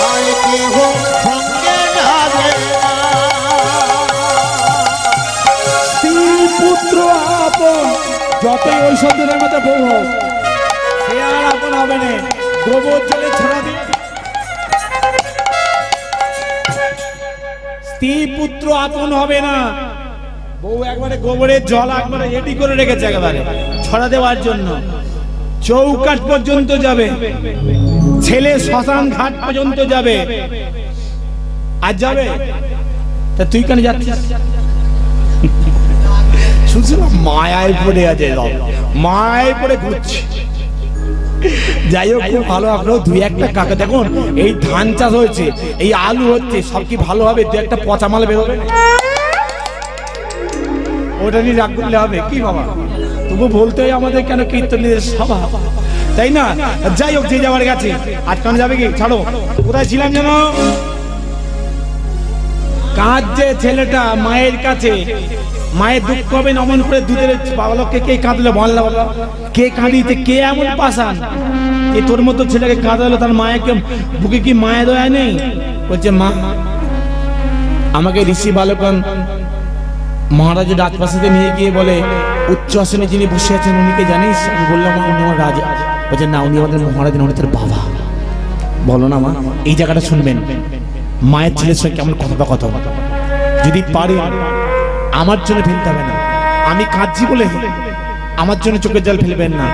আর কেহ সঙ্গে যাবে না। স্ত্রী পুত্র আপন যতই ওই শব্দের মধ্যে বউ হোক, সে আর আপন হবে না। গোবর জলে ছড়া দিন। স্ত্রী পুত্র আপন হবে না। বউ একবারে গোবরের জল একবারে রেডি করে রেখেছে একেবারে ছড়া দেওয়ার জন্য। চৌকাঠ পর্যন্ত যাবে, ছেলে শ্মশান ঘাট পর্যন্ত যাবে। আজ যাবে তা তুই কেন যাচ্ছিস? শুনছিলাম মায়ায় পড়ে আছে, মায়ায় পড়ে ঘুরছে। যাই হোক, খুব ভালো। আপনার দুই একটা কাকা দেখুন, এই ধান চাষ হয়েছে, এই আলু হচ্ছে, সব কি ভালো হবে? দু একটা পচা মাল বেরোবে, ওটা নিয়ে রাগ করলে হবে কি বাবা? তবু বলতে হয় আমাদের কেন কীর্তনের সভা, তাই না? যাই হোক, যে যাওয়ার গেছে আজকাল যাবে কি ছাড়ো। কোথায় ছিলাম যেন? কাজ যে ছেলেটা মায়ের কাছে, মায়ের দুঃখ হবে নমন করে দুধের বাবালককে কে কাঁদলো বললা বাবা? কে কাঁদিয়েছে? কে এমন পাশান যে তোর মতো ছেলেকে কাঁদালো? তার মায়ের বুকে কি মায়ের দয়া নেই? বলছে মা, আমাকে ঋষি বালকন মহারাজের রাজপ্রাসাদে নিয়ে গিয়ে বলে উচ্চ আসনে যিনি বসে আছেন উনিকে জানিস? আমি বললাম উনি আমার রাজা। বলছে না, উনি আমাদের মহারাজ না, উনি তোর বাবা। বলো না মা, এই জায়গাটা শুনবেন। মায়ের ছেলের সঙ্গে কেমন কথোপকথন, যদি পারে আমার জন্য ফেলতে হবে না। আমি কাঁদছি বলে আমার জন্য চোখের জল ফেলবেন না।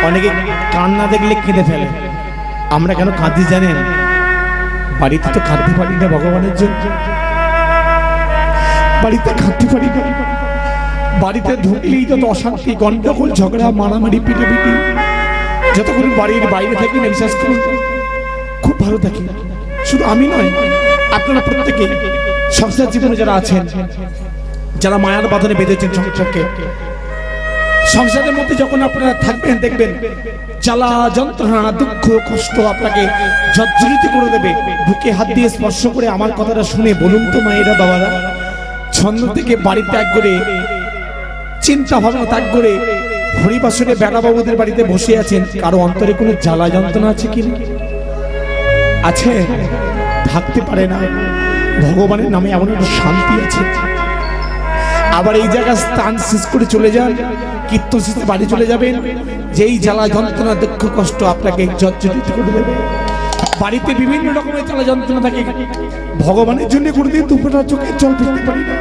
অনেকে কান্না দেখলে কেঁদে ফেলে, আমরা কেন কাঁদি জানেন? বাড়িতে তো কাঁদতে পারি না ভগবানের জন্য, বাড়িতে কাঁদতে পারি না। বাড়িতে ঢুকলেই যত অশান্তি, গন্ডগোল, ঝগড়া, মারামারি, পিটাপিটি। যতক্ষণ বাড়ির বাইরে থাকি না, বিশ্বাস করুন খুব ভালো থাকি। শুধু আমি নয়, আপনারা প্রত্যেকে সংসার জীবনে যারা আছেন, যারা মায়ার বাঁধনে বেঁধেছেন সংসারকে, সংসারের মধ্যে যখন আপনারা থাকবেন দেখবেন জ্বালা যন্ত্রণা দুঃখ কষ্ট আপনাকে জর্জরিত করে দেবে। বুকে হাত দিয়ে স্পর্শ করে আমার কথাটা শুনে বলুন তো মায়েরা বাবারা, ছন্দ থেকে বাড়ি ত্যাগ করে, চিন্তা ভাবনা ত্যাগ করে হরিবাসরে বেড়া বাবুদের বাড়িতে বসে আছেন, কারো অন্তরে কোনো জ্বালা যন্ত্রণা আছে কি? আছে? থাকতে পারে না। ভগবানের নামে এমন একটা শান্তি আছে। আবার এই জায়গায় স্থান শেষ করে চলে যান, কীর্তন শেষে বাড়ি চলে যাবেন, যেই জ্বালা যন্ত্রণা দুঃখ কষ্ট আপনাকে জর্জরিত করে দেবে। বাড়িতে বিভিন্ন রকমের জ্বালা যন্ত্রণা থাকে, ভগবানের জন্য কোনোদিন দুপুরটা চোখে জল ফেলতে পারি না।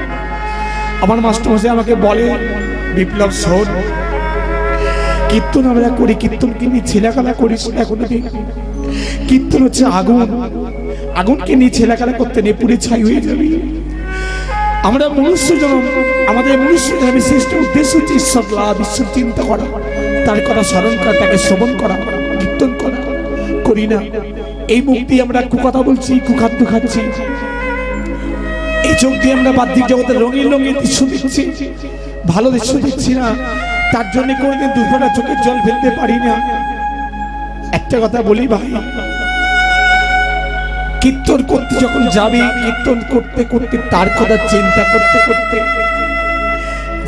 আমার মাস্টারমশাই আমাকে বলে, বিপ্লব শোন, কীর্তন আমরা করি, কীর্তন কিনে ছেলেখেলা করিস না কোনোদিন। কীর্তন হচ্ছে আগুন, আগুনকে নিয়ে ছেলেখেলা করতে নেই, পুড়ে ছাই হয়ে যাবি। আমরা মনুষ্য জন্ম, আমাদের মনুষ্য জন্মের শ্রেষ্ঠ উদ্দেশ্য হচ্ছে ঈশ্বর লাভ, ঈশ্বর চিন্তা করা, তার কথা স্মরণ করা, তাকে শ্রবণ করা, কীর্তন করা। করি না। এই মুখ দিয়ে আমরা কুকথা বলছি, কুখাদ্য খাচ্ছি, এই চোখ দিয়ে আমরা বাহ্যিক জগতের রঙিন রঙিন দৃশ্য দেখছি, ভালো দৃশ্য দেখছি না। তার জন্য কোনোদিন দুফোঁটা চোখের জল ফেলতে পারি না। একটা কথা বলি ভাই, কীর্তন করতে যখন যাবি, কীর্তন করতে করতে তার কথা চিন্তা করতে করতে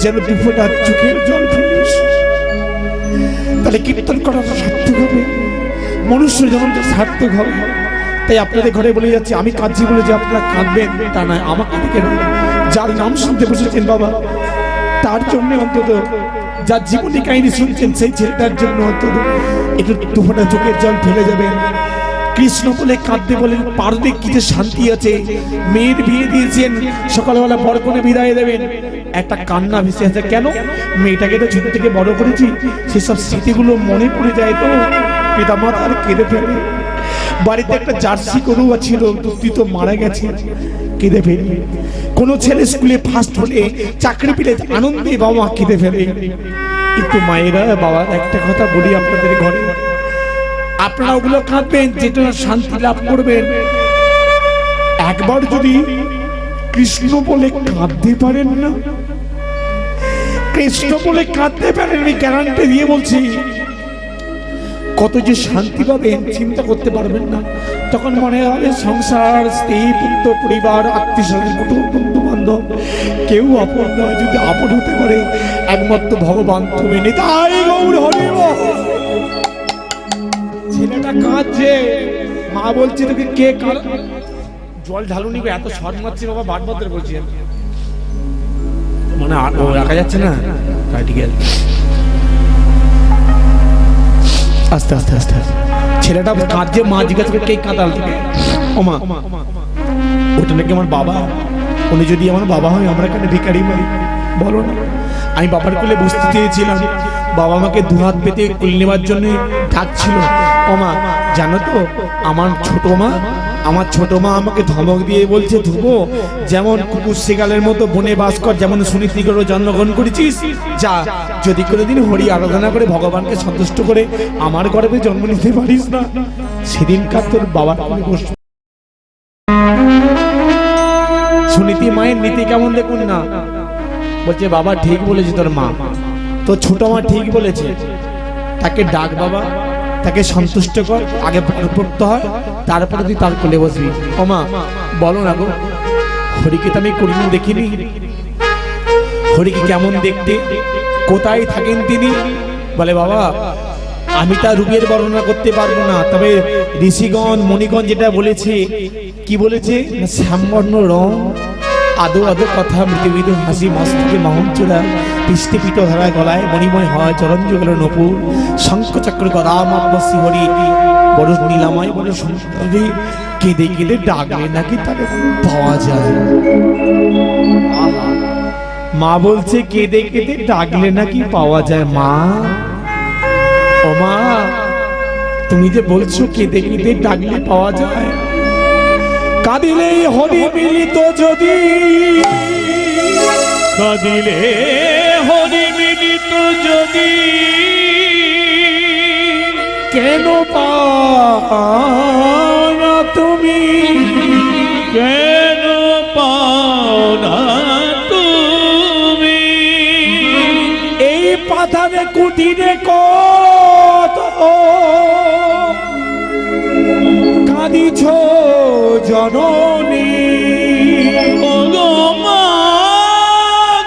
যেন দুফোঁটা চোখের জল ফেলিস, তাহলে কীর্তন করাটা সার্থক হবে, মনুষ্য জীবনটা সার্থক হবে। তাই আপনাদের ঘরে বলে যাচ্ছি, আমি কাঁদছি বলে যে আপনারা কাঁদবেন তা নয়, আমাকে দেখে যার নাম শুনতে বসেছেন বাবা, তার জন্য অন্তত, যার জীবনী কাহিনী শুনছেন সেই ছেলেটার জন্য অন্তত একটু দুফোঁটা চোখের জল ফেলে যাবেন। কৃষ্ণ বলে কাঁদতে বলেন, পারদে কি যে শান্তি আছে। মেয়ের বিয়ে দিয়েছেন, সকালবেলা বড় করে বিদায় দেবেন, একটা কান্না ভেসে আছে। কেন? মেয়েটাকে তো ছোট থেকে বড় করেছি, সেসব স্মৃতিগুলো মনে পড়ে যায়, তো পিতা মাতার কেঁদে ফেলে। বাড়িতে একটা জার্সি গরু ছিল, দুটি তো মারা গেছে, কেঁদে ফেলি। কোনো ছেলে স্কুলে ফার্স্ট হলে, চাকরি পেলে আনন্দে বাবা কেঁদে ফেলে। কিন্তু মায়েরা বাবা, একটা কথা বলি আপনাদের ঘরে, আপনারা ওগুলো কাঁদবেন, যেটা শান্তি লাভ করবেন। একবার যদি কৃষ্ণ বলে কাঁদতে পারেন না, কৃষ্ণ বলে কাঁদতে পারেন, আমি গ্যারান্টি দিয়ে বলছি, কত যে শান্তি পাবেন চিন্তা করতে পারবেন না। তখন মনে হবে সংসার, স্ত্রী, পুত্র, পরিবার, আত্মীয় স্বজন, কুটুম্ব, বন্ধু বান্ধব কেউ আপন নয়। যদি আপন হতে পারে একমাত্র ভগবান তুমি। নিতাই গৌর হরি বল। ছেলেটা কাঁদছে, মা বলছে তোকে কে জল ঢালুনি গো, এত শর্ট মারছে বাবা, বারবার বলছি মানে ও রাখা যাচ্ছে না। ঠিক আছে, আস্তে আস্তে আস্তে আস্তে। ছেলেটা কাঁদছে, মা জিজ্ঞাসা করে কে কাঁদাল তোকে? ও মা, ওটা নাকি আমার বাবা। উনি যদি আমার বাবা হয় আমরা কেন ভিখারি মারি বলো না? আমি বাবার কোলে বসতে চেয়েছিলাম, বাবা আমাকে দুহাত পেতে কোলে নেওয়ার জন্য ডাকছিল। ও মা জানো তো, আমার ছোট মা আমাকে ধমক দিয়ে বলছে, ধ্রুব যেমন কুকুর শিকালের মতো বনে বাস কর, যেমন সুনীতি করে জন্মগ্রহণ করেছিস, যা যদি কোনোদিন হরি আরাধনা করে ভগবানকে সন্তুষ্ট করে আমার গর্ভে জন্ম নিতে পারিস না, সেদিনকার তোর বাবার কোলে বসবো। সুনীতি মায়ের নীতি কেমন দেখুন না, বলছে বাবা ঠিক বলেছে তোর মা, তোর ছোট মা ঠিক বলেছে, তাকে ডাক বাবা, তাকে সন্তুষ্ট কর, আগে পড়তে হয় তারপরে তুই তার কোলে বসবি। ও মা বলো না গো, হরিকে তো আমি কোনদিন দেখিনি, হরিকে কেমন দেখতে, কোথায় থাকেন তিনি? বলে বাবা আমি তার রূপের বর্ণনা করতে পারবো না, তবে ঋষিগণ মণিগণ যেটা বলেছে, কি বলেছে, শ্যামবর্ণ রং, আদো আদো কথা, মৃদু মৃদু হাসি, মস্তকে মোহন চূড়া, পৃষ্ঠে পিঠ ধারা, গলায় মণিময় হয়, চরণ যুগল নপুর, শঙ্খ চক্র গদা মদ্মশ্রী হরি, বড় নীলাময়, বড় সুন্দরী, কেঁদে কেঁদে ডাকলে নাকি তাকে পাওয়া যায়। মা বলছে কেঁদে কেঁদে ডাকলে নাকি পাওয়া যায়। মা, ও মা তুমি যে বলছো কেঁদে কেঁদে ডাকলে পাওয়া যায়, কাঁদিলে হরি মিলিত যদি, কাঁদিলে হরি মিলিত যদি, কেন পাও না তুমি, কেন পাও না তুমি, এই পাথারে কুটিরে কত কাঁদিছ জননী, ও গো মা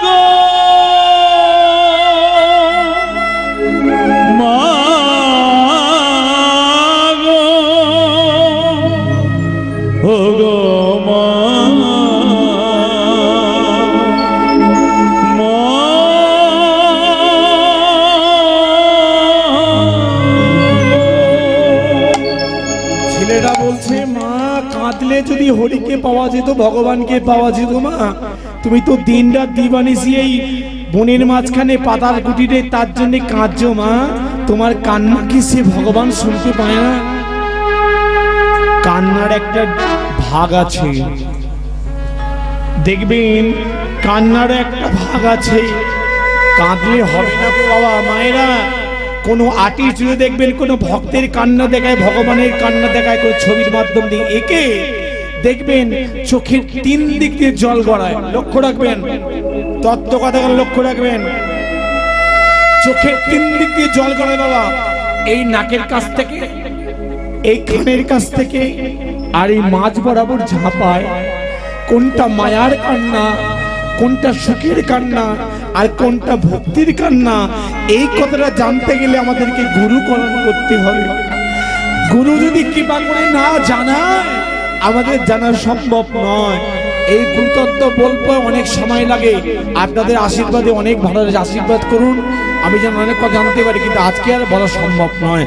গো, মা গো, ও গো মা, ছেলেরা বলছে মা কাঁদলে যদি হরিকে পাওয়া যেত, ভগবানকে পাওয়া যেত, মা তুমি তো দিন রাত দিবানিসি এই বনের মাঝখানে পাতার কুটিরে তার জন্য কাঁদছো, মা তোমার কান্না কি সে ভগবান শুনতে পায় না? কান্নার একটা ভাগ আছে, দেখবেন কান্নার একটা ভাগ আছে, কাঁদলে হবে না বাবা। মায়েরা কোনো আর্টিস্ট যদি দেখবেন কোনো ভক্তের কান্না দেখায়, ভগবানের কান্না দেখায় কোনো ছবির মাধ্যম দিয়ে, একে দেখবেন চোখের 3 দিক দিয়ে জল গড়ায়। লক্ষ্য রাখবেন, তত্ত্ব কথা লক্ষ্য রাখবেন, চোখের 3 দিক দিয়ে জল গড়ায় বাবা। এই নাকের কাছ থেকে, এই কানের কাছ থেকে, আর এই মাঝ বরাবর ঝাঁপায়। কোনটা মায়ার কান্না, কোনটা সুখের কান্না, আর কোনটা ভক্তির কান্না, এই কথাটা জানতে গেলে আমাদেরকে গুরুকরণ করতে হবে। গুরু যদি কৃপা করে না জানায়, আমাদের জানা সম্ভব নয়। এই গুরুতত্ত্ব বলতে অনেক সময় লাগে, আপনাদের আশীর্বাদে অনেক ভালো আশীর্বাদ করুন, আমি যেন অনেক কথা জানতে পারি, কিন্তু আজকে আর বলা সম্ভব নয়,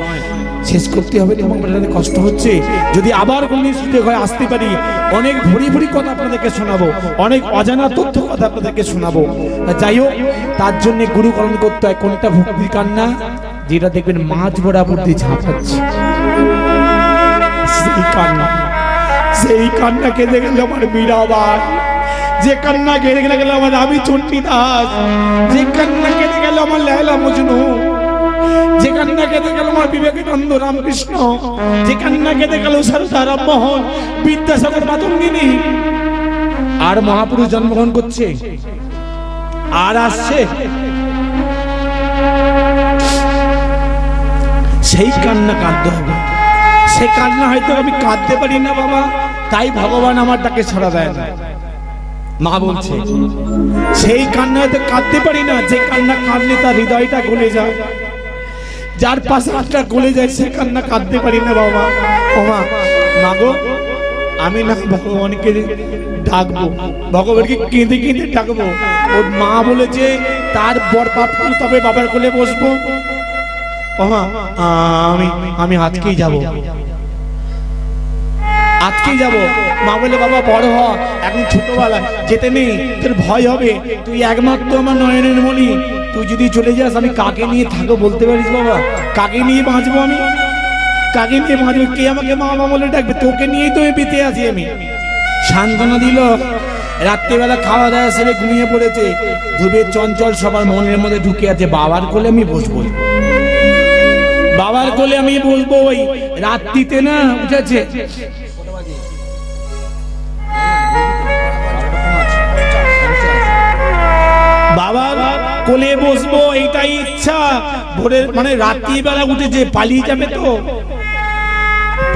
শেষ করতে হবে। এবং কষ্ট হচ্ছে, যদি আবার কোনো সুযোগ হয় আসতে পারি, অনেক ভরি ভরি কথা আপনাদেরকে শোনাবো, অনেক অজানা তথ্য কথা আপনাদেরকে শোনাবো। যাই হোক, তার জন্য গুরুকরণ করতে হয়। কোনটা ভক্তির কান্না, যেটা দেখবেন মাঝ বরাবর দিয়ে ঝাঁপাচ্ছে, সেই কান্না, সেই কান্না কেঁদে গেল আমার মীরাবাই, যে কান্না কেঁদে গেল আমার আমি চণ্ডীদাস, যে কান্না কেঁদে গেল আমার লায়লা মজনু, যে কান্না কেঁদে গেল আমার বিবেকানন্দ রামকৃষ্ণ, যে কান্না কেঁদে গেল সারদা রামমোহন, বিদ্যাসাগর মাতঙ্গিনী। আর মহাপুরুষ জন্মগ্রহণ করছে, আর আসছে, সেই কান্না কাঁদতে হবে। সে কান্না হয়তো আমি কাঁদতে পারি না বাবা, তাই ভগবান আমার ডাকে সাড়া দেয় না। মা বলছে সেই কান্না হয়তো কাঁদতে পারি না, যে কান্না কাঁদলে তার হৃদয়টা গলে যায়, যার পাশে হাতটা গলে যায়, সে কান্না কাঁদতে পারি না বাবা। ও মা, মাগো আমি না ভগবানকে ডাকবো, ভগবানকে কেঁদে কেঁদে ডাকবো। ওর মা বলেছে তার বর পাপ করে তবে বাবার কোলে বসবো। ও মা, আমি আজকেই যাব, আজকেই যাব। মা বলে বাবা বড় হ, এখন ছোটবেলায় যেতে নেই, তোর ভয় হবে, তুই একমাত্র আমার নয়নের মণি, তুই যদি চলে যাস আমি কাকে নিয়ে থাকবো বলতে পারিস বাবা? কাকে নিয়ে বাঁচবো আমি? কাকে নিয়ে বাঁচবো? কে আমাকে মা বাবা বলে ডাকবে? তোকে নিয়েই তো বেঁচে আছি আমি। সান্ত্বনা দিল। রাত্রিবেলা খাওয়া দাওয়া সেরে ঘুমিয়ে পড়েছে। ধ্রুবের চঞ্চল সবার মনের মধ্যে ঢুকে আছে, বাবার কোলে আমি বসবো, বাবার কোলে আমি বসবো। ওই রাত্রিতে না উঠেছে, বাবার কোলে বসবো, এইটাই ইচ্ছা। ভোরের মানে রাত্রিবেলা উঠেছে, পালিয়ে যাবে তো,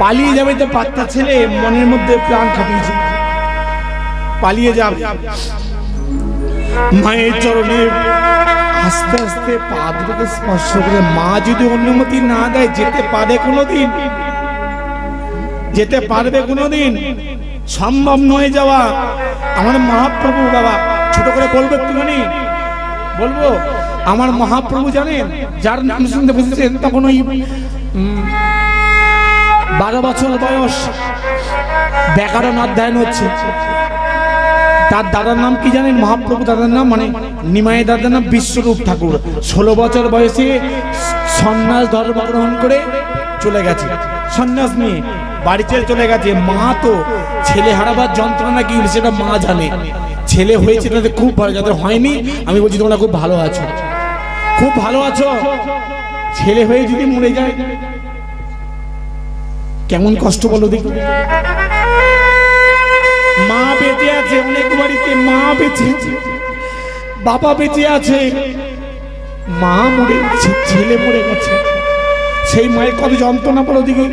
পালিয়ে যাবে তো, পাত্তা ছেলে মনের মধ্যে প্রাণ খাটিয়েছে, পালিয়ে যাবে। মায়ের চরণে আস্তে আস্তে পা দুটোকে স্পর্শ করে, মা যদি অনুমতি না দেয় যেতে পারে কোনোদিন, যেতে পারবে কোনোদিন? সম্ভব নয় যাওয়া। আমার মহাপ্রভু বাবা ছোট করে বলবো, একটুখানি বলবো। আমার মহাপ্রভু জানেন, যার নাম শুনতে বসেছেন তখন ওই 12 বছর বয়স, ব্যাকরণ অধ্যয়ন হচ্ছে। তার দাদার নাম কি জানেন? মহাপ্রভু দাদার নাম মানে নিমাই দাদার নাম বিশ্বরূপ ঠাকুর। 16 বছর বয়সে সন্ন্যাস ধর্ম গ্রহণ করে চলে গেছে, সন্ন্যাস নিয়ে বাড়ি ছেড়ে চলে গেছে। মা তো ছেলে হারাবার যন্ত্রণা কি সেটা মা জানে। ছেলে হয়েছে তাদের খুব ভালো, যাদের হয়নি আমি বলছি তোমরা খুব ভালো আছো, খুব ভালো আছো। ছেলে হয়ে যদি মরে যায় কেমন কষ্ট বলো দেখি। মা বেঁচে আছে, অনেক বাড়িতে মা বেঁচে আছে, বাবা বেঁচে আছে, মা মরে গেছে, ছেলে মরে গেছে। সেই মায়ের কত যন্ত্রণা বলো দেখি,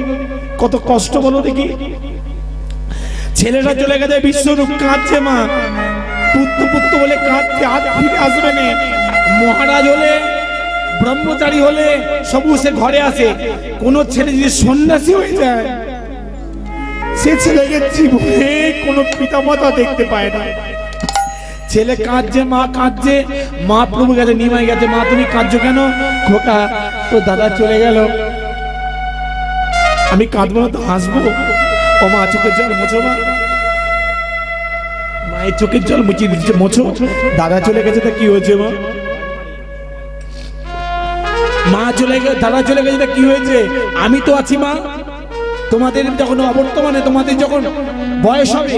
কত কষ্ট বলো দেখি। ছেলেটা চলে গেছে, বিশ্বরূপ কাঁদছে, মা পুত্র পুত্র বলে কাঁদছে, আর ফিরে আসবে না। মহারাজ হলে, ব্রহ্মচারী হলে সবু সে ঘরে আসে। কোন ছেলে যদি সন্ন্যাসী হয়ে যায়, সে ছেলেকে জীবনে কোনো পিতামাতা দেখতে পায় না। ছেলে কাঁদছে, মা কাঁদছে, মা প্রভু গেছে, নিমাই গেছে, মা তুমি কাঁদছো কেন? খোকা তো দাদা চলে গেল, আমি কাঁদবো না তো হাসবো? ও মা চোখের জল মোছো, মা মায়ের চোখের জল মুছিয়ে দিচ্ছে, মোছো। দাদা চলে গেছে তা কি হয়েছে মা? মা চলে গেছে, দাদা চলে গেছে তা কি হয়েছে? আমি তো আছি মা। তোমাদের যখন অবর্তমানে, তোমাদের যখন বয়স হবে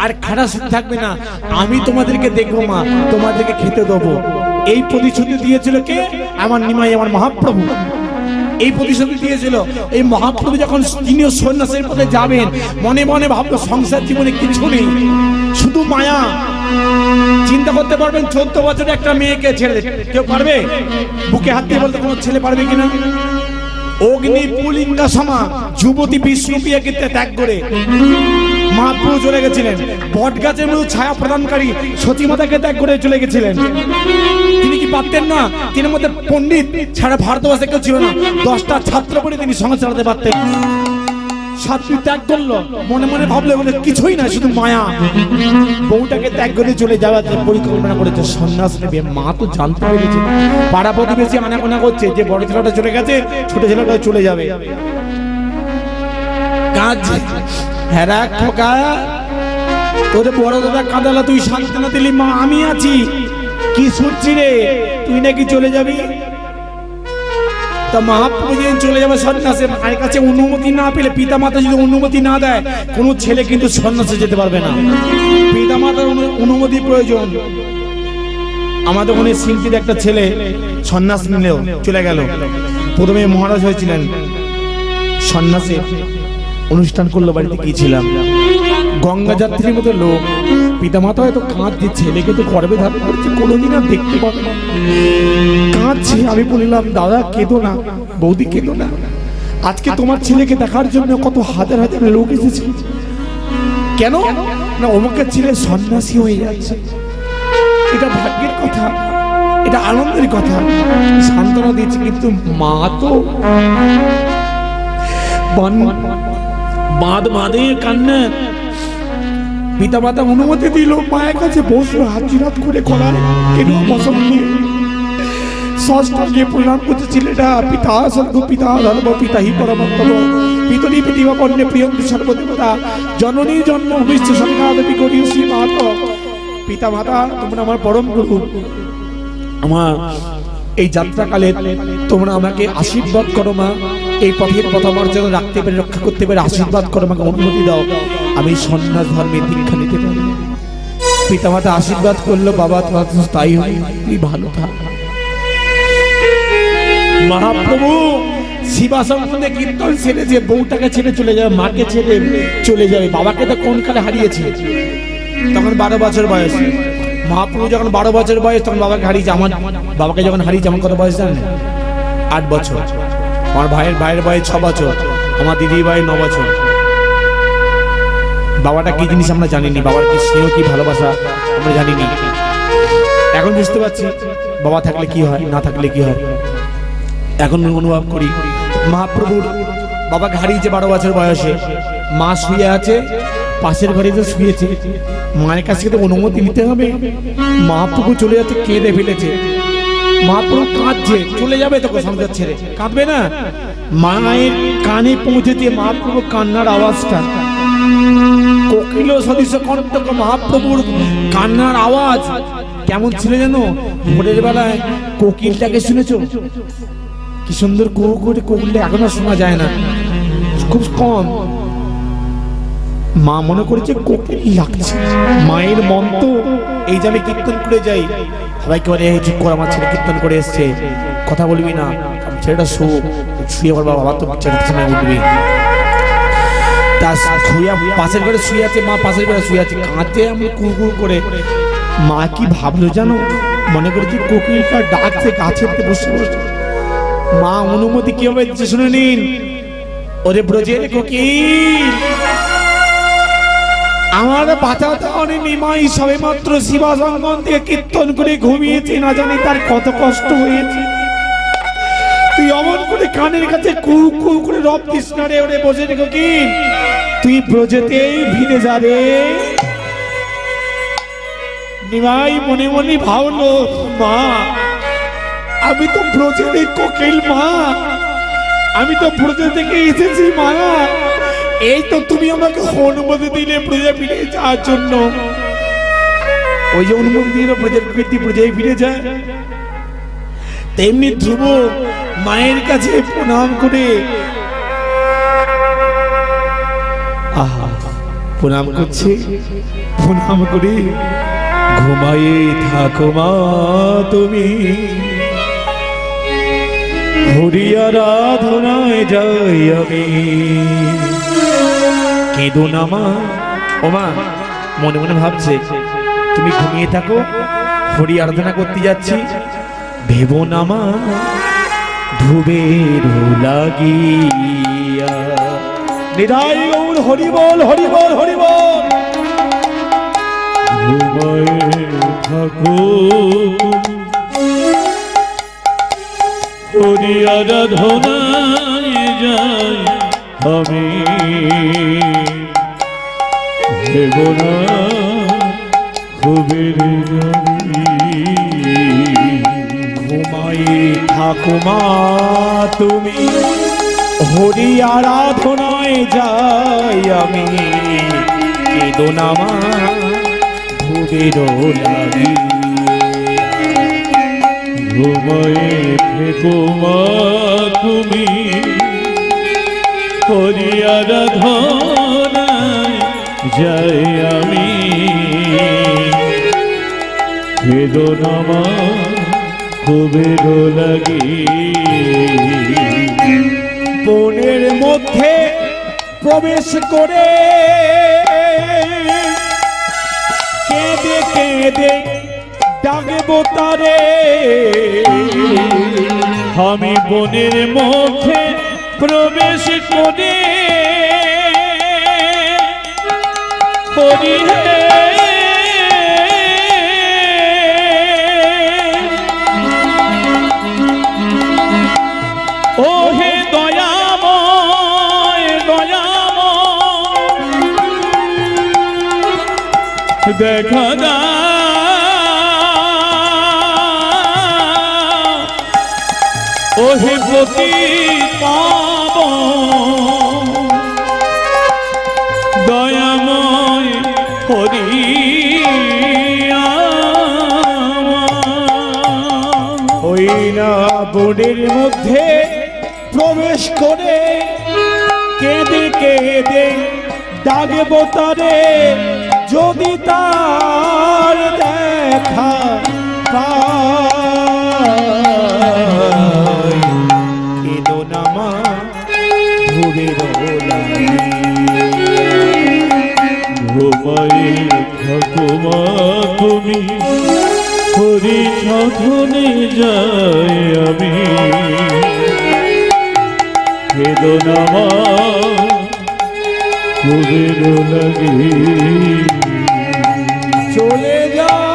আর খারাপ থাকবে না, আমি তোমাদেরকে দেখবো মা, তোমাদেরকে খেতে দেবো। এই প্রতিশ্রুতি দিয়েছিল কে? আমার নিমাই, আমার মহাপ্রভু এই প্রতিশ্রুতি দিয়েছিল। এই মহাপ্রভু যখন তিনিও সন্ন্যাসের পথে যাবেন, মনে মনে ভাবলো সংসার জীবনে কিছু নেই, শুধু মায়া। চিন্তা করতে পারবেন 14 বছরের একটা মেয়েকে ছেড়ে কেউ পারবে? বুকে হাত দিয়ে বলতে কোনো ছেলে পারবে কিনা? অগ্নি পুলিঙ্গা সমা যুবতী বিষ্ণুপ্রিয়াকে ত্যাগ করে মহাপ্রভু চলে গেছিলেন। বট গাছের মধ্যে ছায়া প্রদানকারী সতীমাতাকে ত্যাগ করে চলে গেছিলেন। তিনি কি পারতেন না? তিনি মধ্যে পণ্ডিত ছাড়া ভারতবর্ষে কেউ ছিল না, 10টা ছাত্র পড়ে তিনি সংসার চালাতে পারতেন। সাথী ত্যাগ করলো, মনে মনে ভাবলো বলে কিছুই না, শুধু মায়া। বউটাকে ত্যাগ করে চলে যাওয়ার পরিকল্পনা করেছে, সন্ন্যাস নেবে। মা তো জানতে পেরেছে, পাড়া প্রতিবেশী আনাগোনা করছে যে বড় ছেলেটা চলে গেছে, ছোট ছেলেটা চলে যাবে। কাজ হ্যাঁ খোকা, তোর বড় দাদা কাঁদালা, তুই সান্ত্বনা দিলি, মা আমি আছি। কি শুনছি রে, তুই নাকি চলে যাবি? তা মহাপ্রভু যেদিন চলে যাবে সন্ন্যাসে, মায়ের কাছে অনুমতি না পেলে, পিতা মাতা যদি অনুমতি না দেয়, কোনো ছেলে কিন্তু সন্ন্যাসে যেতে পারবে না। পিতা মাতার অনুমতি প্রয়োজন। আমাদের ওখানে শিল্পীর একটা ছেলে সন্ন্যাস নিলেও চলে গেল। প্রথমে মহারাজ হয়েছিলেন, সন্ন্যাসে অনুষ্ঠান করলো, বাড়িতে গিয়েছিলাম। গঙ্গা যাত্রীর মতো লোক, পিতামাতা হয়তো কাঁদছে, ছেলেকে তো গর্ভে ধারণ করছে, কোনোদিন আর দেখতে পাবে না, কাঁদছে। আমি বললাম দাদা কেঁদো না, বৌদি কেঁদো না। আজকে তোমার ছেলেকে দেখার জন্য কত হাজার হাজার লোক এসেছে। কেন না অমুকের ছেলে সন্ন্যাসী হয়ে যাচ্ছে। এটা ভাগ্যের কথা, এটা আনন্দের কথা, সান্ত্বনা দিয়েছে। কিন্তু মা তো বাঁধ বাঁধে কান্না। পিতা মাতা অনুমতি দিল, মায়ের কাছে বসলো, হাজিরাত করে করায় কেন বসন নিয়ে ষষ্ঠাঙ্গে প্রণাম করছে ছেলেটা। পিতা স্বর্গ পিতা ধর্ম পিতা হি পরমত্তম পিতরি পিতিবা কন্যে প্রিয়ন্তি সর্বদেবতা জননী জন্ম ভূমিষ্ঠ সংঘাতপি করিয়সী মাত। পিতা মাতা তোমরা আমার পরম গুরু, আমার এই যাত্রাকালে তোমরা আমাকে আশীর্বাদ করো মা। এই পথের পথ আমার যেন রাখতে পারে, রক্ষা করতে পারে, আশীর্বাদ করো, আমাকে অনুমতি দাও, আমি সন্ন্যাস ধর্মের দীক্ষা নিতে পারি। পিতা মাতা আশীর্বাদ করলো, বাবা তোমার তাই হয়, তুই ভালো থাক। মহাপ্রভু শিবাসম্বন্ধে কীর্তন ছেড়ে যে বউটাকে ছেড়ে চলে যাবে, মাকে ছেড়ে চলে যাবে। বাবাকে তো কোন কালে হারিয়েছে, তখন 12 বছর বয়স। মহাপ্রভু যখন 12 বছর বয়স তখন বাবাকে হারিয়েছে। আমার বাবাকে যখন হারিয়েছে আমার কত বয়স জানেন? 8 বছর। আমার ভাইয়ের বয়স 6 বছর, আমার দিদির বয়স 9 বছর। বাবাটা কি জিনিস আমরা জানিনি, বাবার কি স্নেহ কি ভালোবাসা আমরা জানিনি। এখন বুঝতে পারছি বাবা থাকলে কি হয়, না থাকলে কি হয়, এখন অনুভব করি। মহাপ্রভুর বাবাকে হারিয়েছে 12 বছর বয়সে। মা শুয়ে আছে, পাশের ঘরে তো শুয়েছে, মায়ের কাছে তো অনুমতি নিতে হবে। মহাপ্রভু চলে যাচ্ছে, কেঁদে ফেলেছে। মহাপ্রভু কাঁদছে, চলে যাবে তখন সংসার ছেড়ে, কাঁদবে না? মায়ের কানে পৌঁছেছে মহাপ্রভু কান্নার আওয়াজটা। কোকিল সদৃশ কণ্ঠক মহাপ্রভুর কান্নার আওয়াজ কেমন ছিল জানো? ভোরের বেলায় কোকিলটাকে শুনেছো? কি সুন্দর কু করে কোকিলটা এখনো শোনা যায় না, খুব কম। মা মনে করেছে কোকিল লাগছে। মায়ের মন তো এই যে আমি কীর্তন করে যাই, সবাইকে বলে চুপ করে, আমার ছেলে কীর্তন করে এসছে, কথা বলবি না, ছেলেটা শুয়ে পড়বা, বাবা তো ছেলেটার সময় উঠবে। তা শুয়ে পাশের ঘরে শুয়ে আছে, মা পাশের ঘরে শুয়ে আছে, কাঁদতে আমি কুকুর করে। মা কি ভাবলো জানো? মনে করেছি কোকিলটা ডাকছে গাছের বসে বসে। মা অনুমতি কিভাবে দিচ্ছে শুনে নিন। ওরে ব্রজের কোকিল, আমার বাঁচাতে অনেক মাই সবে মাত্র শিবাসঙ্গন থেকে কীর্তন করে ঘুমিয়েছে, না জানি তার কত কষ্ট হয়েছে। তুই অমন করে কানের কাছে কু কু করে রব দিস না রে। ওরে ব্রজের কোকিল, তুই ব্রজেতেই ফিরে যা রে। নিমাই মনে মনে ভাবলো, মা আমি তো ব্রজের কোকিল, মা আমি তো ব্রজে থেকে এসেছি, মা এই তো তুমি আমাকে অনুমতি দিলে ব্রজে ফিরে যাওয়ার জন্য। ওই যে অনুমতি দিল ব্রজের কীর্তি ব্রজে ফিরে যায়, তেমনি ধ্রুব মায়ের কাছে প্রণাম করে প্রণাম করছে। প্রণাম করে ঘুমায়ে থাকো মা তুমি, হরি আরাধনায় যাই আমি। কেঁদো না মা। ও মা মনে মনে ভাবছে, তুমি ঘুমিয়ে থাকো, হরি আরাধনা করতে যাচ্ছি, ভেবো না মা ধ্রুবের লাগিয়া। নিরাই গৌর হরি বল, হরি বল, হরি বল। ঘুমায়ে থাকো হরি আরাধনায় যাই আমি, ভেবো না ধ্রুবের ঘুমায়ে থাকো মা তুমি, হরি আরাধনায় যাই আমি, কেঁদো না মা ধ্রুবের লাগি। ঘুমায়ে থেকো মা তুমি, হরি আরাধনায় যাই আমি, কেঁদো না মা ধ্রুবের লাগি। বনের মধ্যে প্রবেশ করে কেঁদে কেঁদে ডাকবো তারে, আমি বনের মধ্যে প্রবেশ করে হরি হে ও হে দয়াময় দয়াময় দেখা দা ও হে পতি পাব দয়াময় হরি ওই না বনের মধ্যে প্রবেশ করে কেঁদে কেঁদে ডাকবো তারে, যদি তার দেখা পাই। কেঁদো না মা ভোরের ওলায়, ঘুমাই ঠাকুমা তুমি হরি সাধনে যাই আমি বেদনা কুবের লাগে চলে যায়।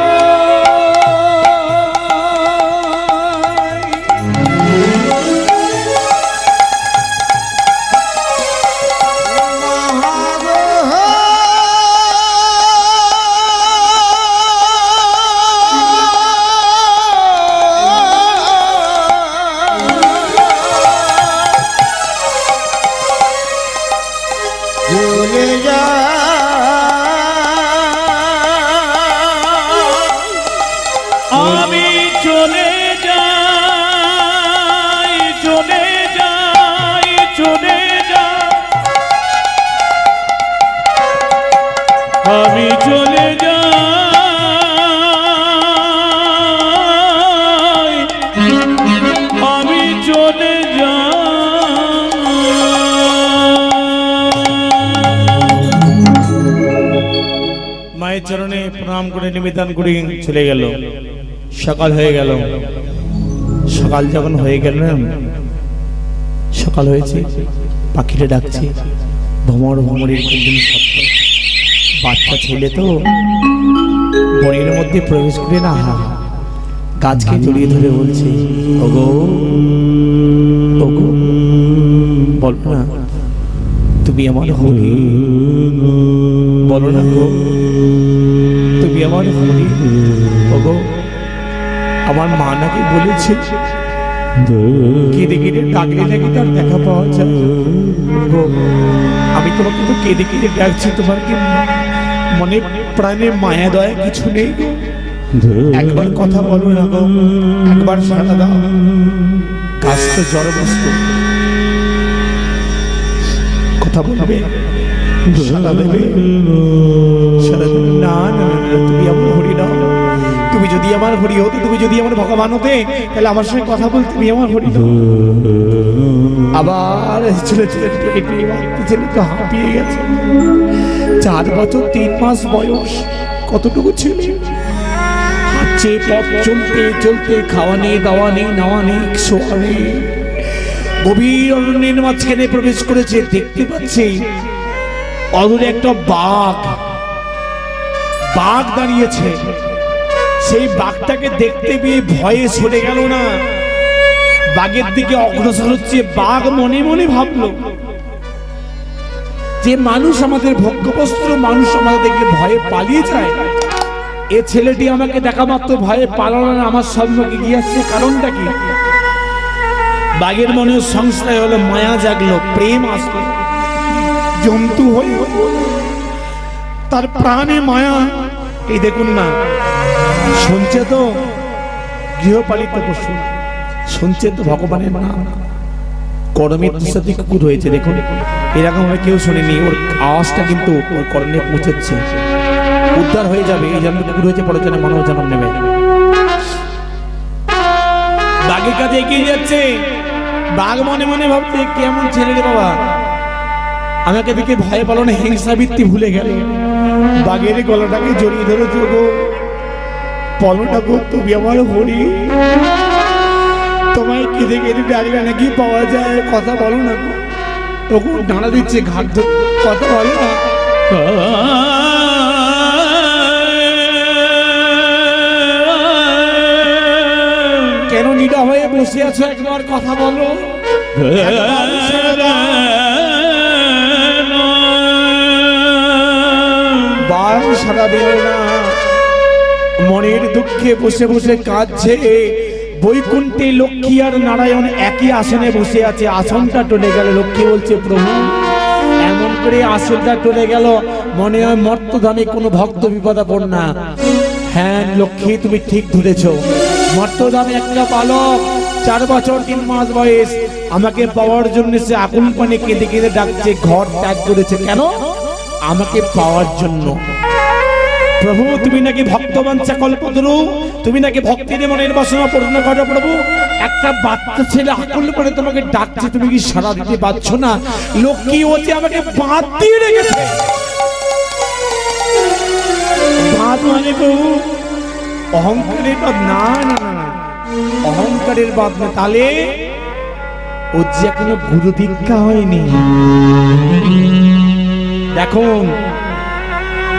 চলে যা আমি চলে যাই চলে যাই চলে যাই আমি চলে যাই আমি চলে যাই মায়ের চরণে প্রণাম করে নিবেদন করে চলে গেল। সকাল হয়ে গেল। সকাল যখন হয়ে গেল, সকাল হয়েছে, পাখিটা ডাকছে, ভ্রমর ভ্রমরের কুঞ্জন শব্দ। বাচ্চা ছেলে তো বনের মধ্যে প্রবেশ করে না গাছকে জড়িয়ে ধরে বলছে, ওগো ওগো বল না তুমি আমার হরি, বলো না গো তুমি আমার হরি। ওগো আমার মা নাকি বলেছে কেঁদে কেঁদে ডাকলে নাকি তার দেখা পাওয়া যায়। গো আমি তোমাকে তো কেঁদে কেঁদে ডাকছি, তোমার কি মনে প্রাণে মায়া দয়া কিছু নেই? একবার কথা বলো না গো, একবার সাড়া দাও। কাজ তো জড়বস্তু, কথা বলবে, সাড়া দেবে, সাড়া দেবে। না না না, তুমি আমার হরি নাও। তুমি যদি আমার হরি হতে, তুমি যদি আমার ভগবান হতে, তাহলে আমার সঙ্গে কথা বলতে, তুমি আমার হরি নাও। আবার ছেলে ছেলে ছেলে তো হাঁপিয়ে গেছে। 4 বছর 3 মাস বয়স, কতটুকু ছেলে হাঁটছে, পথ চলতে চলতে, খাওয়া নেই, দাওয়া নেই, নাওয়া নেই, শোয়া নেই। গভীর অরণ্যের মাঝখানে প্রবেশ করেছে। দেখতে পাচ্ছি অদূরে একটা বাঘ দাঁড়িয়েছে। সেই বাঘটাকে দেখতে পেয়ে ভয়ে সরে গেল না, বাঘের দিকে অগ্রসর হচ্ছে। বাঘ মনে মনে ভাবলো যে মানুষ আমাদের ভোগ্যবস্ত্র, মানুষ আমাদের দেখলে ভয়ে পালিয়ে যায়, এ ছেলেটি আমাকে দেখা মাত্র ভয়ে পালালো না, আমার সম্মুখে গিয়ে আসছে, কারণটা কি? বাঘের মনে সংশয় হলো, মায়া জাগলো, প্রেম আসলো। জন্তু হয়ে তার প্রাণে মায়া। এই দেখুন না, শুনছে তো গৃহপালিত পশু, শুনছে তো ভগবানের নাম। করমিত্র সাথে কুকুর হয়েছে, দেখুন এরকম ভাবে কেউ শোনেনি। ওর আওয়াজটা কিন্তু ওর কর্ণে পৌঁছচ্ছে। উদ্ধার হয়ে যাবে, এই জন্য কুকুর হয়েছে, পরে জন্য মানব জন্ম নেবে। বাঘের কাছে এগিয়ে যাচ্ছে। বাঘ মনে মনে ভাবছে, কেমন ছেলে রে বাবা, আমাকে দেখে ভয় পেল না, হিংসাবৃত্তি ভুলে গেল। বাঘের গলাটাকে জড়িয়ে ধরেছে, গো পলটা গো তুমি আমার হরি, তোমায় কেঁদে কেঁদে ডাকলে নাকি পাওয়া যায়, কথা বলো না গো। ওগো ডানা দিচ্ছে ঘাট ধরে, কথা বলো না। কেন নিডা হয়ে বসে আছো, একবার কথা বলো। বার সারা দিল না, মনের দুঃখে বসে বসে কাঁদছে। বৈকুণ্ঠে লক্ষ্মী আর নারায়ণ একই আসনে বসে আছে, আসনটা টলে গেল। লক্ষ্মী বলছে, প্রভু এমন করে আসনটা টলে গেল, মনে হয় মর্তধামে কোনো ভক্ত বিপদে পড় না। হ্যাঁ লক্ষ্মী, তুমি ঠিক ধরেছ। মর্তধামে একটা বালক 4 বছর 3 মাস বয়স, আমাকে পাওয়ার জন্য সে আকুল পানে কেঁদে কেঁদে ডাকছে, ঘর ত্যাগ করেছে। কেন? আমাকে পাওয়ার জন্য। প্রভু তুমি নাকি ভক্তবাঞ্ছা কল্পতরু, তুমি নাকি ভক্তির মনের বাসনা পূর্ণ করো। প্রভু একটা বাচ্চা ছেলে আকুল করে তোমাকে ডাকছে, তুমি কি সাড়া দিতে পারছো না? লক্ষ্মী ও যে আমাকে বাদ দিয়ে রেখেছে। বাদ মানে প্রভু অহংকারের বাদ? না না না, অহংকারের বাদ না। তাহলে ও যে এখনো গুরু দীক্ষা হয়নি। দেখুন,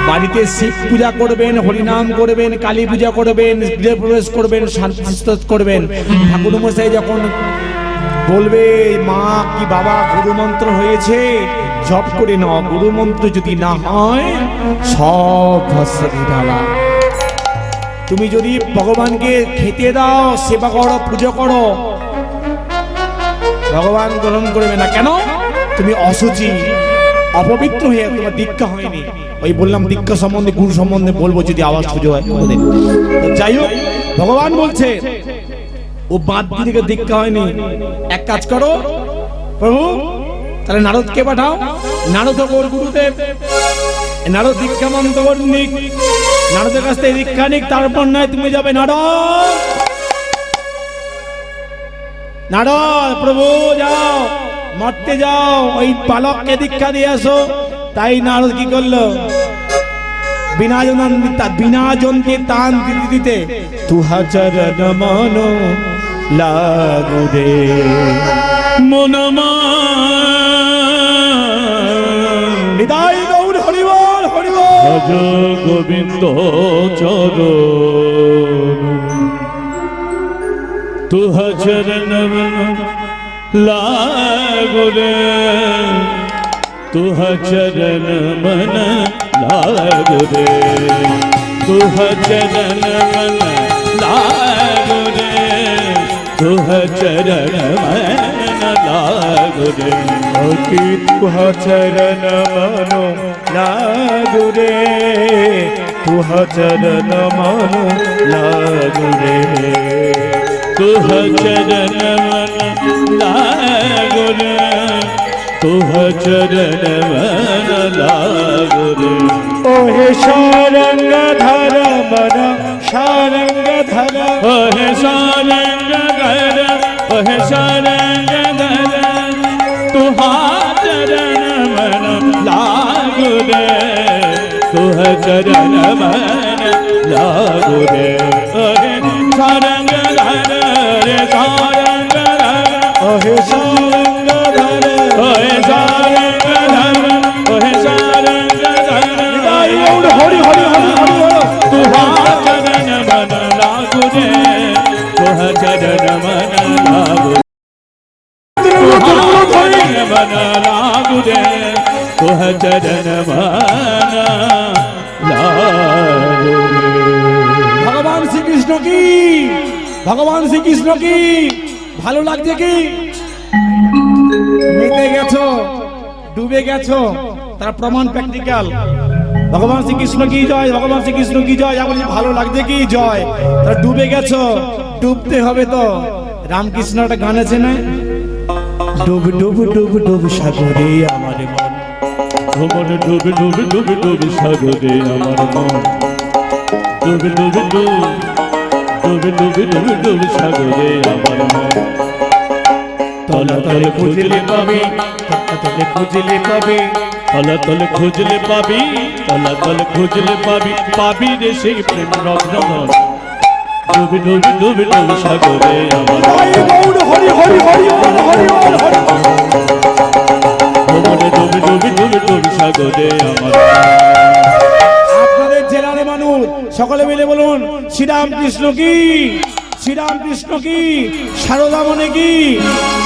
বাড়িতে শিব পূজা করবেন, হরিনাম করবেন, কালী পূজা করবেন, গৃহ প্রবেশ করবেন, শান্তি করবেন, ঠাকুর মশাই যখন বলবে মা কি বাবা গুরু মন্ত্র হয়েছে, জপ করে নাও। গুরু মন্ত্র যদি না হয় সব ভস্মে ঢালা। তুমি যদি ভগবানকে খেতে দাও, সেবা করো, পুজো করো, ভগবান গ্রহণ করবে না। কেন? তুমি অশুচি, অপবিত্র হয়ে তোমার দীক্ষা হয়নি। ওই বললাম দীক্ষা সম্বন্ধে, গুরু সম্বন্ধে বলবো যদি আওয়াজ সুযোগ হয় কোনোদিন। যাই হোক, ভগবান বলছে ও বাদ দিকে দীক্ষা হয়নি। এক কাজ করো প্রভু, তাহলে নারদকে পাঠাও। নারদ ওর গুরুদেব, নারদ দীক্ষা মন্ত্র নিক, নারদের কাছ থেকে দীক্ষা নিক, তারপর নয় তুমি যাবে নারদ। নারদ প্রভু যাও, মরতে যাও, ওই বালককে দীক্ষা দিয়ে আসো। তাই নারদ কি করলো? বিনা জন্তে তান দিতে দিতে তুহা চরণ মন লাগু রে মনমা নিতাই গৌর হরিবল হরিবল। ভজ গোবিন্দ চরণ তুহ চরণ লাগু রে, तुह चरण मन लाग रे, तुह चरण मन लाग रे, तुह चरण मन लाग रे, कि तुह चरण मनो लागु रे, तुह चरण मनो लागु रे, तुह चरण मन लाग रे, तुह चरण मन लाग रे। ओहे शारंग धर मन शारंग धर, ओहे शारंग धर, ओहे शारंग धर, तुहा चरण मन लाग रे, तुह चरण मन लाग रे। ओहे शारंग धर रे शारंग धर, ओहे शारंग धर, ओहे शारंग धर, ओहे शारंग धर, हरि हरि हरि हरि तुहा चरण मन लागु रे, तुह चरण मन लागु, तुहा चरण मन लागु रे, तुह चरण मन लागु रे। भगवान श्री कृष्ण की, भगवान श्री कृष्ण की। ভালো লাগছে কি? মেতে গেছো, ডুবে গেছো, তার প্রমাণ প্র্যাকটিক্যাল। ভগবান শ্রীকৃষ্ণ কি জয়, ভগবান শ্রীকৃষ্ণ কি জয়। বলছি ভালো লাগছে কি? জয়। তারা ডুবে গেছো, ডুবতে হবে তো। রামকৃষ্ণ একটা গান আছে না, ডুব ডুব ডুব ডুব সাগরে আমার মন, ভ্রমণ ডুব ডুব ডুব ডুব সাগরে আমার মন, ডুব ডুব ডুব ডুব ডুব ডুব ডুব সাগরে আমার মন। তলা তলে খুঁজলে পাবি, তলে খুঁজলে পাবে, তলা তলে খুঁজলে পাবি, তলা তলে খুঁজলে পাবি, পাবি রে সেই প্রেম রত্ন। ডুবে ডুবে ডুবে ডুবে সাগরে আমার নিতাই গৌর হরি হরি হরি বল, হরি বল, হরি বল। ভ্রমণে ডুবে ডুবে ডুবে ডুবে সাগরে আমার আপনাদের জেলার মানুষ সকলে মিলে বলুন শ্রীরাম কৃষ্ণ কি, শ্রীরাম কৃষ্ণ কি, সারদা মনে কি,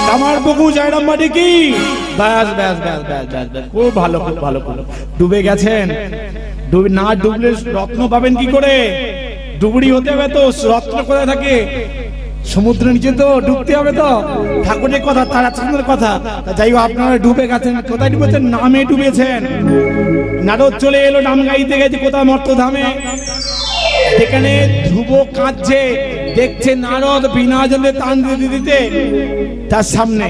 কামার পুকু জয়রাম মাটি কি। ব্যাস ব্যাস ব্যাস ব্যাস ব্যাস ব্যাস, খুব ভালো খুব ভালো খুব ভালো। ডুবে গেছেন, ডুবে না ডুবলে রত্ন পাবেন কি করে? ডুবুরি হতে হবে তো, রত্ন কোথায় থাকে? সমুদ্রের নিচে তো ডুবতে হবে তো, ঠাকুরের কথা, তারাচন্দ্রের কথা। তা যাই হোক, আপনারা ডুবে গেছেন, কোথায় ডুবেছেন? নামে ডুবেছেন। নারদ চলে এলো নাম গাইতে গাইতে কোথায় মর্তধামে, যেখানে ধ্রুব কাঁদছে, দেখছে নারদ বিনা জলে তান দিতে দিতে তার সামনে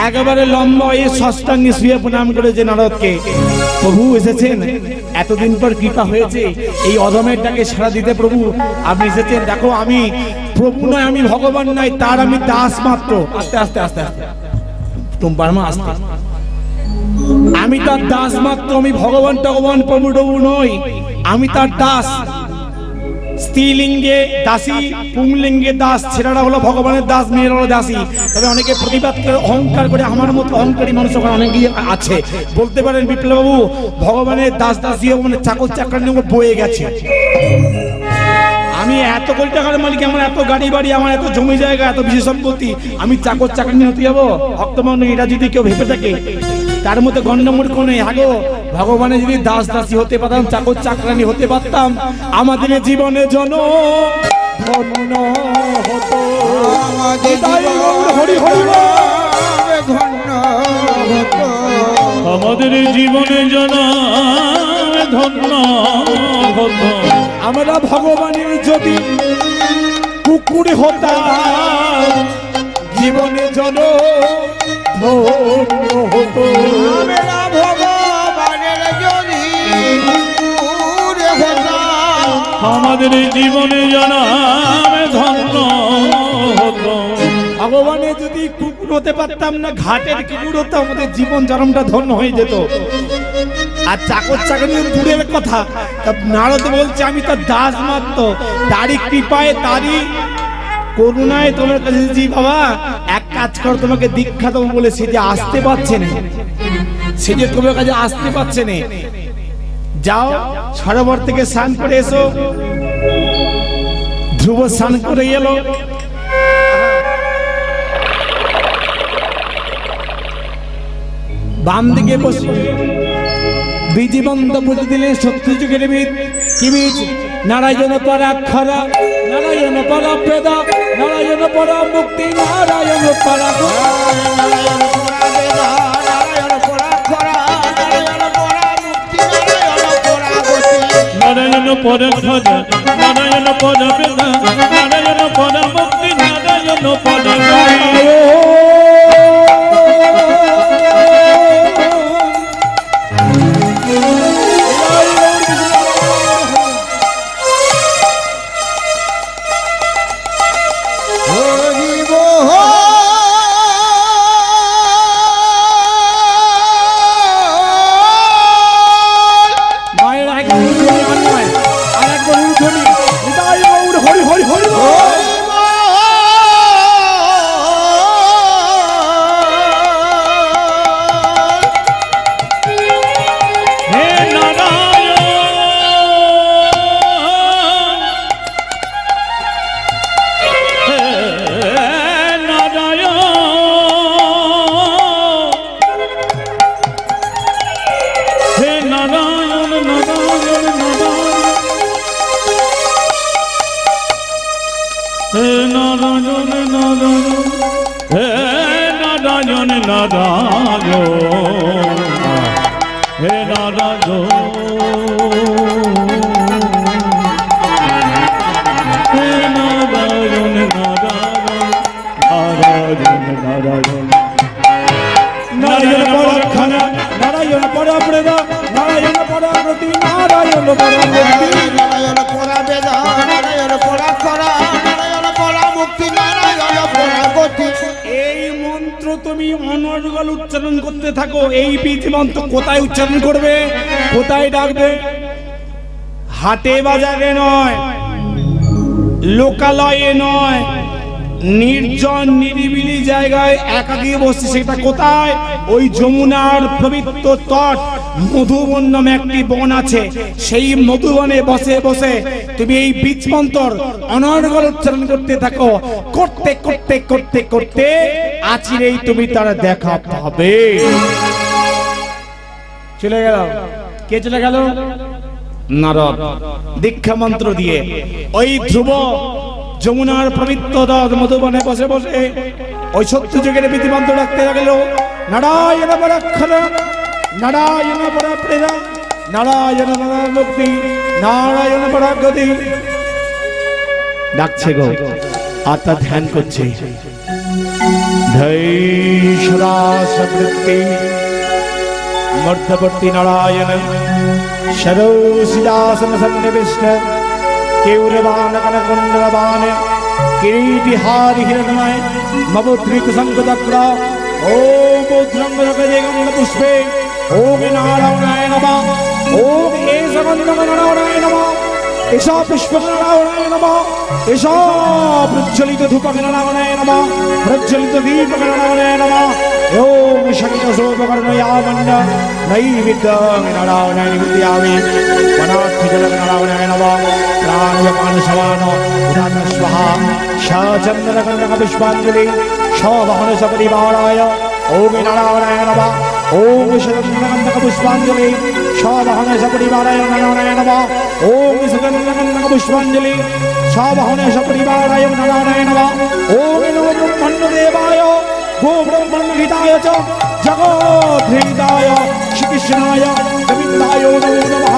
একেবারে লম্বা এই ষষ্ঠাঙ্গে শুয়ে প্রণাম করেছে নারদকে। প্রভু এসেছেন, এতদিন পর কৃপা হয়েছে, এই অধমের ডাকে সাড়া দিতে প্রভু আপনি এসেছেন। দেখো আমি প্রভু নয়, আমি ভগবান নয়, তার আমি দাস মাত্র। আস্তে আস্তে আস্তে আস্তে তোমার মা আস্তে, আমি তার দাস মাত্র, আমি ভগবান টগবান প্রভু টভু নই, আমি তার দাস। স্ত্রীলিঙ্গে দাসী, পুংলিঙ্গে দাস, ছেলেরা হলো ভগবানের দাস, মেয়েরা হলো দাসী। তবে অনেকে প্রতিবাদ করে, অহংকার করে, আমার মতো অহংকারী মানুষ ওখানে অনেকেই আছে। বলতে পারেন বিপ্লব বাবু, ভগবানের দাস দাসী মানে চাকর চাকরানি বয়ে গেছে। আমি এত কোটি টাকার মালিক, আমার এত গাড়ি বাড়ি, আমার এত জমি জায়গা, এত বিশেষ সম্পত্তি, আমি চাকর চাকরানি হতে যাবো? ভক্তমান এটা যদি কেউ ভেবে থাকে তার মধ্যে গণ্যমূর্খ নেই। আগো ভগবানের যদি দাস দাসী হতে পারতাম, চাকর চাকরানি হতে পারতাম, আমাদের জীবনের জন্য ধন্য হতো। আমাদের নিতাই গৌর হরি হরি বল। ধন্য হতো। আমাদের জীবনে জানা ধন্য হতো। আমরা ভগবানের যদি কুকুর হতাম, জীবনের জন্য ধন্য হতো। আমরা ভগবানের যদি কুকুর হতাম, আমাদের জীবনে জানা ধন্য হতো। ভগবানের যদি কুকুর হতে পারতাম না, ঘাটের কুকুর হতো, আমাদের জীবন জন্মটা ধন্য হয়ে যেত। আর চাকর চাকরি দূরের কথা, নারদ বলছে আমি তার দাস মাত্র, তারই কৃপায়, তারই করুণায় তোমার কাছে এসেছি। বাবা এক কাজ কর, তোমাকে দীক্ষা দেবো বলে সে যে আসতে পারছে না, সে যে তোমার কাছে আসতে পারছে না। যাও সরোবর থেকে স্নান করে এসো। ধ্রুব স্নান করে এলো, বাম দিকে বসে বীজবন্ত পুজো দিলেন শত্রু যুগের বীজ। কি বীজ? নারায়ণ পরাক্ষরা, নারায়ণ পরপ্রদা, নারায়ণ পরা মুক্তি, নারায়ণ পরা নারায়ণ পরা বেদা, নারায়ণ পরা খরা, নারায়ণ পরা মুক্তি, নারায়ণ পরা গতি। নারায়ণ পর খরা, নারায়ণ পর বেদা, নারায়ণ পর মুক্তি, নারায়ণ পর হরি বল। মায়ের একবার উঠোনি, আর একবার উঠোনি। নিতাই গৌর হরি হরি হরি বল। হরি বল। হে নারায়ণ, হে নারায়ণ, হে নারায়ণ, নারায়ণ, নারায়ণ, হে নারায়ণ, নারায়ণ, হে নারায়ণ, নারায়ণ, হে নারায়ণ, হে নারায়ণ, নারায়ণ, নারায়ণ, নারায়ণ পরাক্ষরা, নারায়ণ পরপ্রদা, নারায়ণ পরাগতি, নারায়ণ পরামুক্তি। নারায়ণ পরা বেদা, নারায়ণ পরা খরা, নারায়ণ পরা মুক্তি, নারায়ণ পরা গতি। এই মন্ত্র তুমি অনর্গল উচ্চারণ করতে থাকো। এই বীজ মন্ত্র কোথায় উচ্চারণ করবে, কোথায় ডাকবে? হাটে বাজারে নয়, লোকালয়ে নয়, নির্জন নিরিবিলি জায়গায় একাকী বসছে। সেটা কোথায়? ওই যমুনার পবিত্র তট মধুবন নামে একটি বন আছে। সেই মধুবনে বসে বসে তুমি এই বীজ মন্ত্র অনর্গল উচ্চারণ করতে থাকো। করতে করতে করতে করতে আচিরেই তুমি তার দেখা পাবে। চলে গেল। কে চলে গেল? নারদ দীক্ষা মন্ত্র দিয়ে ওই ধ্রুব যমুনার পবিত্র মধুবনে বসে বসে ওই সত্য যুগের বিধিমন্ত্র রাখতে লাগল। নারায়ণ পরাক্ষর, নারায়ণ পরাপ্রেদা, নারায়ণ পরামুক্তি, নারায়ণ পরাগতি ডাকছে গো। আর তা ধ্যান করছে। ধৈ সদা সমৃদ্ধি মধ্যবর্তী নারায়ণ সরৌসিদাসন সন্নিবিষ্ট কেউরবান কনকুণ্ডলবান কিরীটিহারি হিরণময় মবুদ্রিত শঙ্খচক্র ওম বৌদ্ধঙ্গরকজেগন্ধ পুষ্পে ওম নারায়ণায় নমঃ ওম এষগন্ধনারায়ণায় নমঃ এষা পুষ্পনারায়ণায় নমঃ এষা প্রজ্বলিত ধূপনারায়ণায় নমঃ প্রজ্বলিত দীপনারায়ণায় নমঃ ওম শঙ্খ শোভকর্ণয়া মণ্ড নৈবেদ্যং নারায়ণায় নিবেদয়ামি वनार्थजलनारायणाय नमः प्राणयमानशवान उदान स्वाहा सचन्द्रकर्णक पुष्पाञ्जलि सवाहन सपरिवाराय ओम नारायणाय नमः ओम सचन्द्रकर्णक पुष्पाञ्जलि सवाहन सपरिवाराय नारायणाय नमः ओम सचन्द्रकर्णक पुष्पाञ्जलि सवाहन सपरिवाराय नारायणाय नमः ओम नमो ब्रह्मण्यदेवाय गो ब्रह्मण्यहिताय च जगद्धिताय श्रीकृष्णाय गोविन्दाय नमो नमः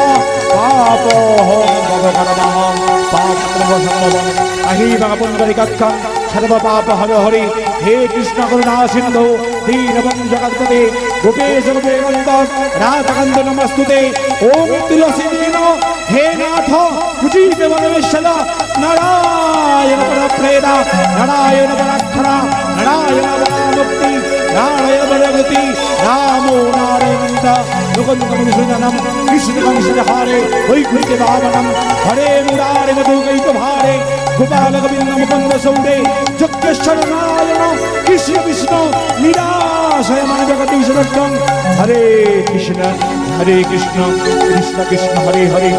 पापोऽहं भवकर्मः पापप्रभवसम्भवम् अहिमपुण्डरीकक्षं सर्वपापहर हरि हे कृष्ण करुणा सिन्धो दीनबन्धु जगत्पते गोपेश गोपेकान्त राधाकान्त नमस्तुते ओम तुलसीदेव हे नाथ कुचित वनवेश्वर नारायण परप्रेदा नारायण पराक्षरा नारायण परामुक्ति नारायण परगति रामो नारायणन्त लोकन्दकमनुसृजनं कृष्णकंसहारे वैकुण्ठे भावनं हरे मुरारे मधुकैकभारे गोपालगोविन्द मुकुन्द सौरे जगेश्वर नारायण कृष्ण विष्णु निराशय मन जगति विश्वरक्षं हरे कृष्ण कृष्ण कृष्ण हरे हरे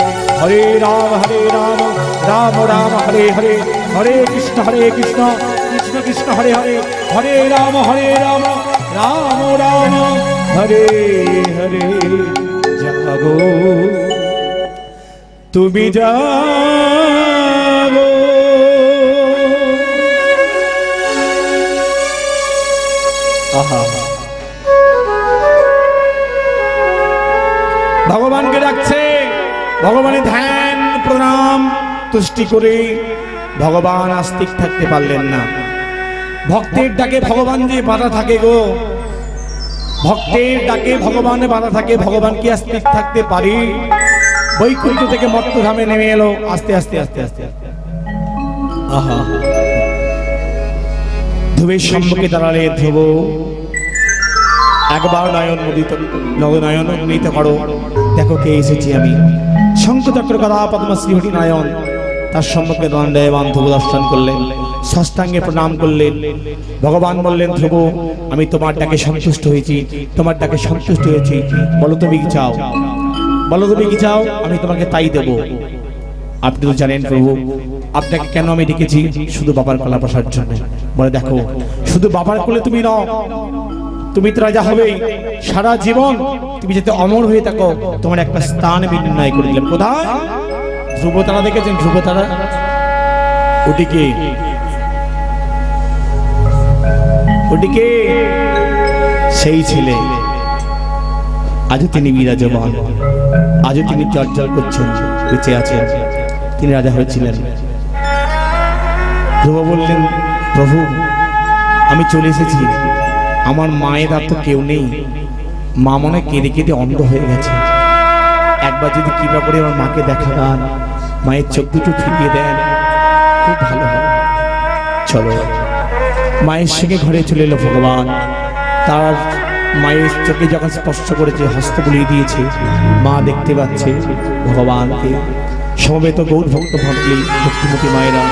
हरे राम राम राम हरे हरे हरे कृष्ण कृष्ण कृष्ण हरे हरे हरे राम राम राम हरे हरे जागो তুমি जागो आहा ভগবানকে ডাকছে ভগবানের ধ্যান প্রণাম তুষ্টি করে ভগবান আস্তিক থাকতে পারলেন না ভক্তের ডাকে ভগবান যে বাধা থাকে গো ভক্তের ডাকে ভগবানের বাধা থাকে ভগবান কি আস্তিক থাকতে পারে বৈকুণ্ঠ থেকে মর্তধামে নেমে এলো আস্তে আস্তে আস্তে আস্তে আহা ধ্রুবের সম্মুখে দাঁড়ালে ধ্রুব একবার নয়ন মুদিত নয়ন উন্নীত করো দেখো কে এসেছি আমি শঙ্খচক্র গদা পদ্মশ্রী হরি নারায়ণ তার সম্মুখে দণ্ডায়মান ধ্রুব দর্শন করলেন ষষ্ঠাঙ্গে প্রণাম করলেন ভগবান বললেন ধ্রুব আমি তোমার ডাকে সন্তুষ্ট হয়েছি তোমার ডাকে সন্তুষ্ট হয়েছি বলো তুমি কি চাও বলো তুমি কি চাও আমি তোমাকে তাই দেব আপনি তো জানেন প্রভু আপনাকে কেন আমি ডেকেছি শুধু বাবার কলা বসার জন্য বলে দেখো শুধু বাবার কোলে তুমি নাও তুমি তো রাজা হবে সারা জীবন তুমি যাতে অমর হয়ে থাকো তোমার একটা স্থান নির্ণয় করে দিলাম কোথায় ধ্রুবতারা দেখেছেন ধ্রুবতারা ওটিকে সেই ছেলে আজও তিনি বিরাজমান আজও তিনি চর্চা করছেন বেঁচে আছেন তিনি রাজা হয়েছিলেন ধ্রুব বললেন প্রভু আমি চলে এসেছি আমার মায়ের আর তো কেউ নেই মা মনে কেঁদে কেঁদে অন্ধ হয়ে গেছে একবার যদি কৃপা করে আমার মাকে দেখান মায়ের চোখ দুটো ফিরিয়ে দেন খুব ভালো হবে চলো মায়ের সঙ্গে ঘরে চলে এলো ভগবান তার মায়ের চোখে যখন স্পর্শ করেছে হস্ত বুলিয়ে দিয়েছে মা দেখতে পাচ্ছে ভগবানকে সমবেত গৌর ভক্ত ভক্তি ভক্তিমতী মায়েরা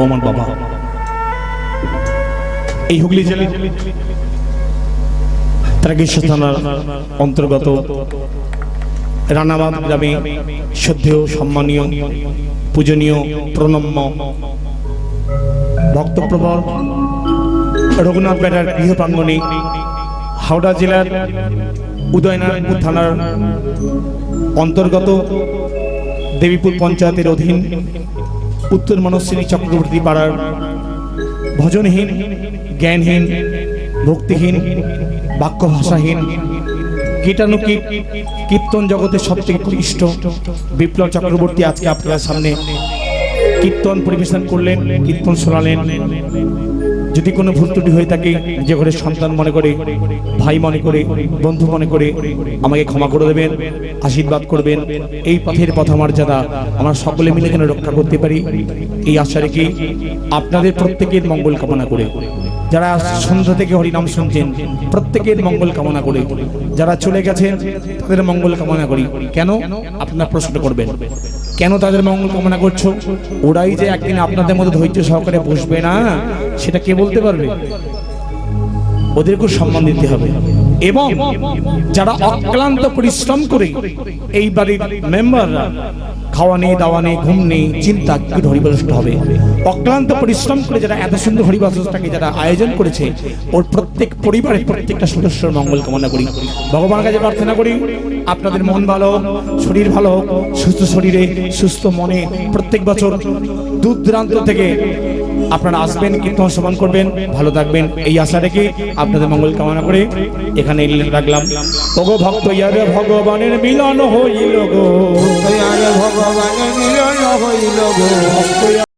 ও আমার বাবা। এই হুগলি জেলা তারকেশ্বর থানার অন্তর্গত রানাবাদ গ্রামে শ্রদ্ধেয় সম্মানীয় পূজনীয় প্রণম্য ভক্তপ্রবর রঘুনাথ বেড়ার গৃহ প্রাঙ্গণে হাওড়া জেলার উদয়নারায়ণপুর থানার অন্তর্গত দেবীপুর পঞ্চায়েতের অধীন উত্তর মনস্বিনী চক্রবর্তী পাড়ার ভজনহীন, জ্ঞানহীন, ভক্তিহীন, বাক্য ভাষাহীন, কীটানুকীট কীর্তন জগতের সবথেকে কনিষ্ঠ বিপ্লব চক্রবর্তী আজকে আপনার সামনে কীর্তন পরিবেশন করলেন, কীর্তন শোনালেন। যদি কোনো ভুল ত্রুটি হয়ে থাকে, যে ঘরের সন্তান মনে করে, ভাই মনে করে, বন্ধু মনে করে আমাকে ক্ষমা করে দেবেন, আশীর্বাদ করবেন। এই পথের পথমর্যাদা আমরা সকলে মিলে যেন রক্ষা করতে পারি, এই আশা রেখে আপনাদের প্রত্যেকের মঙ্গল কামনা করে, যারা সন্ধ্যা থেকে হরিনাম শুনছেন প্রত্যেকের মঙ্গল কামনা করে, যারা চলে গেছেন তাদের মঙ্গল কামনা করি। কেন আপনারা প্রশ্ন করবেন, কেন তাদের মঙ্গল কামনা করছো? ওরাই যে একদিন আপনাদের মধ্যে ধৈর্য সহকারে বসবে না, সেটা কে বলতে পারবে? ওদেরকে সম্মান দিতে হবে। এবং যারা অক্লান্ত পরিশ্রম করে এই বাড়ির মেম্বাররা, খাওয়া নেই, দাওয়া নেই, ঘুম নেই, চিন্তা কি হরিবাসষ্ট হবে, অক্লান্ত পরিশ্রম করে যারা এত সুন্দর হরিবাসটাকে যারা আয়োজন করেছে, ওর প্রত্যেক পরিবারের প্রত্যেকটা সদস্যের মঙ্গল কামনা করি। ভগবানের কাছে প্রার্থনা করি আপনাদের মন ভালো, শরীর ভালো, সুস্থ শরীরে সুস্থ মনে প্রত্যেক বছর দূর দূরান্ত থেকে আপনারা আসবেন, কীর্তন শ্রবণ করবেন, ভালো থাকবেন, এই আশা রেখে আপনাদের মঙ্গল কামনা করে এখানে রাখলাম। ওগো ভক্ত ইয়ারে ভগবানের মিলন হইল গো, ভগবানের মিলন হইল গো।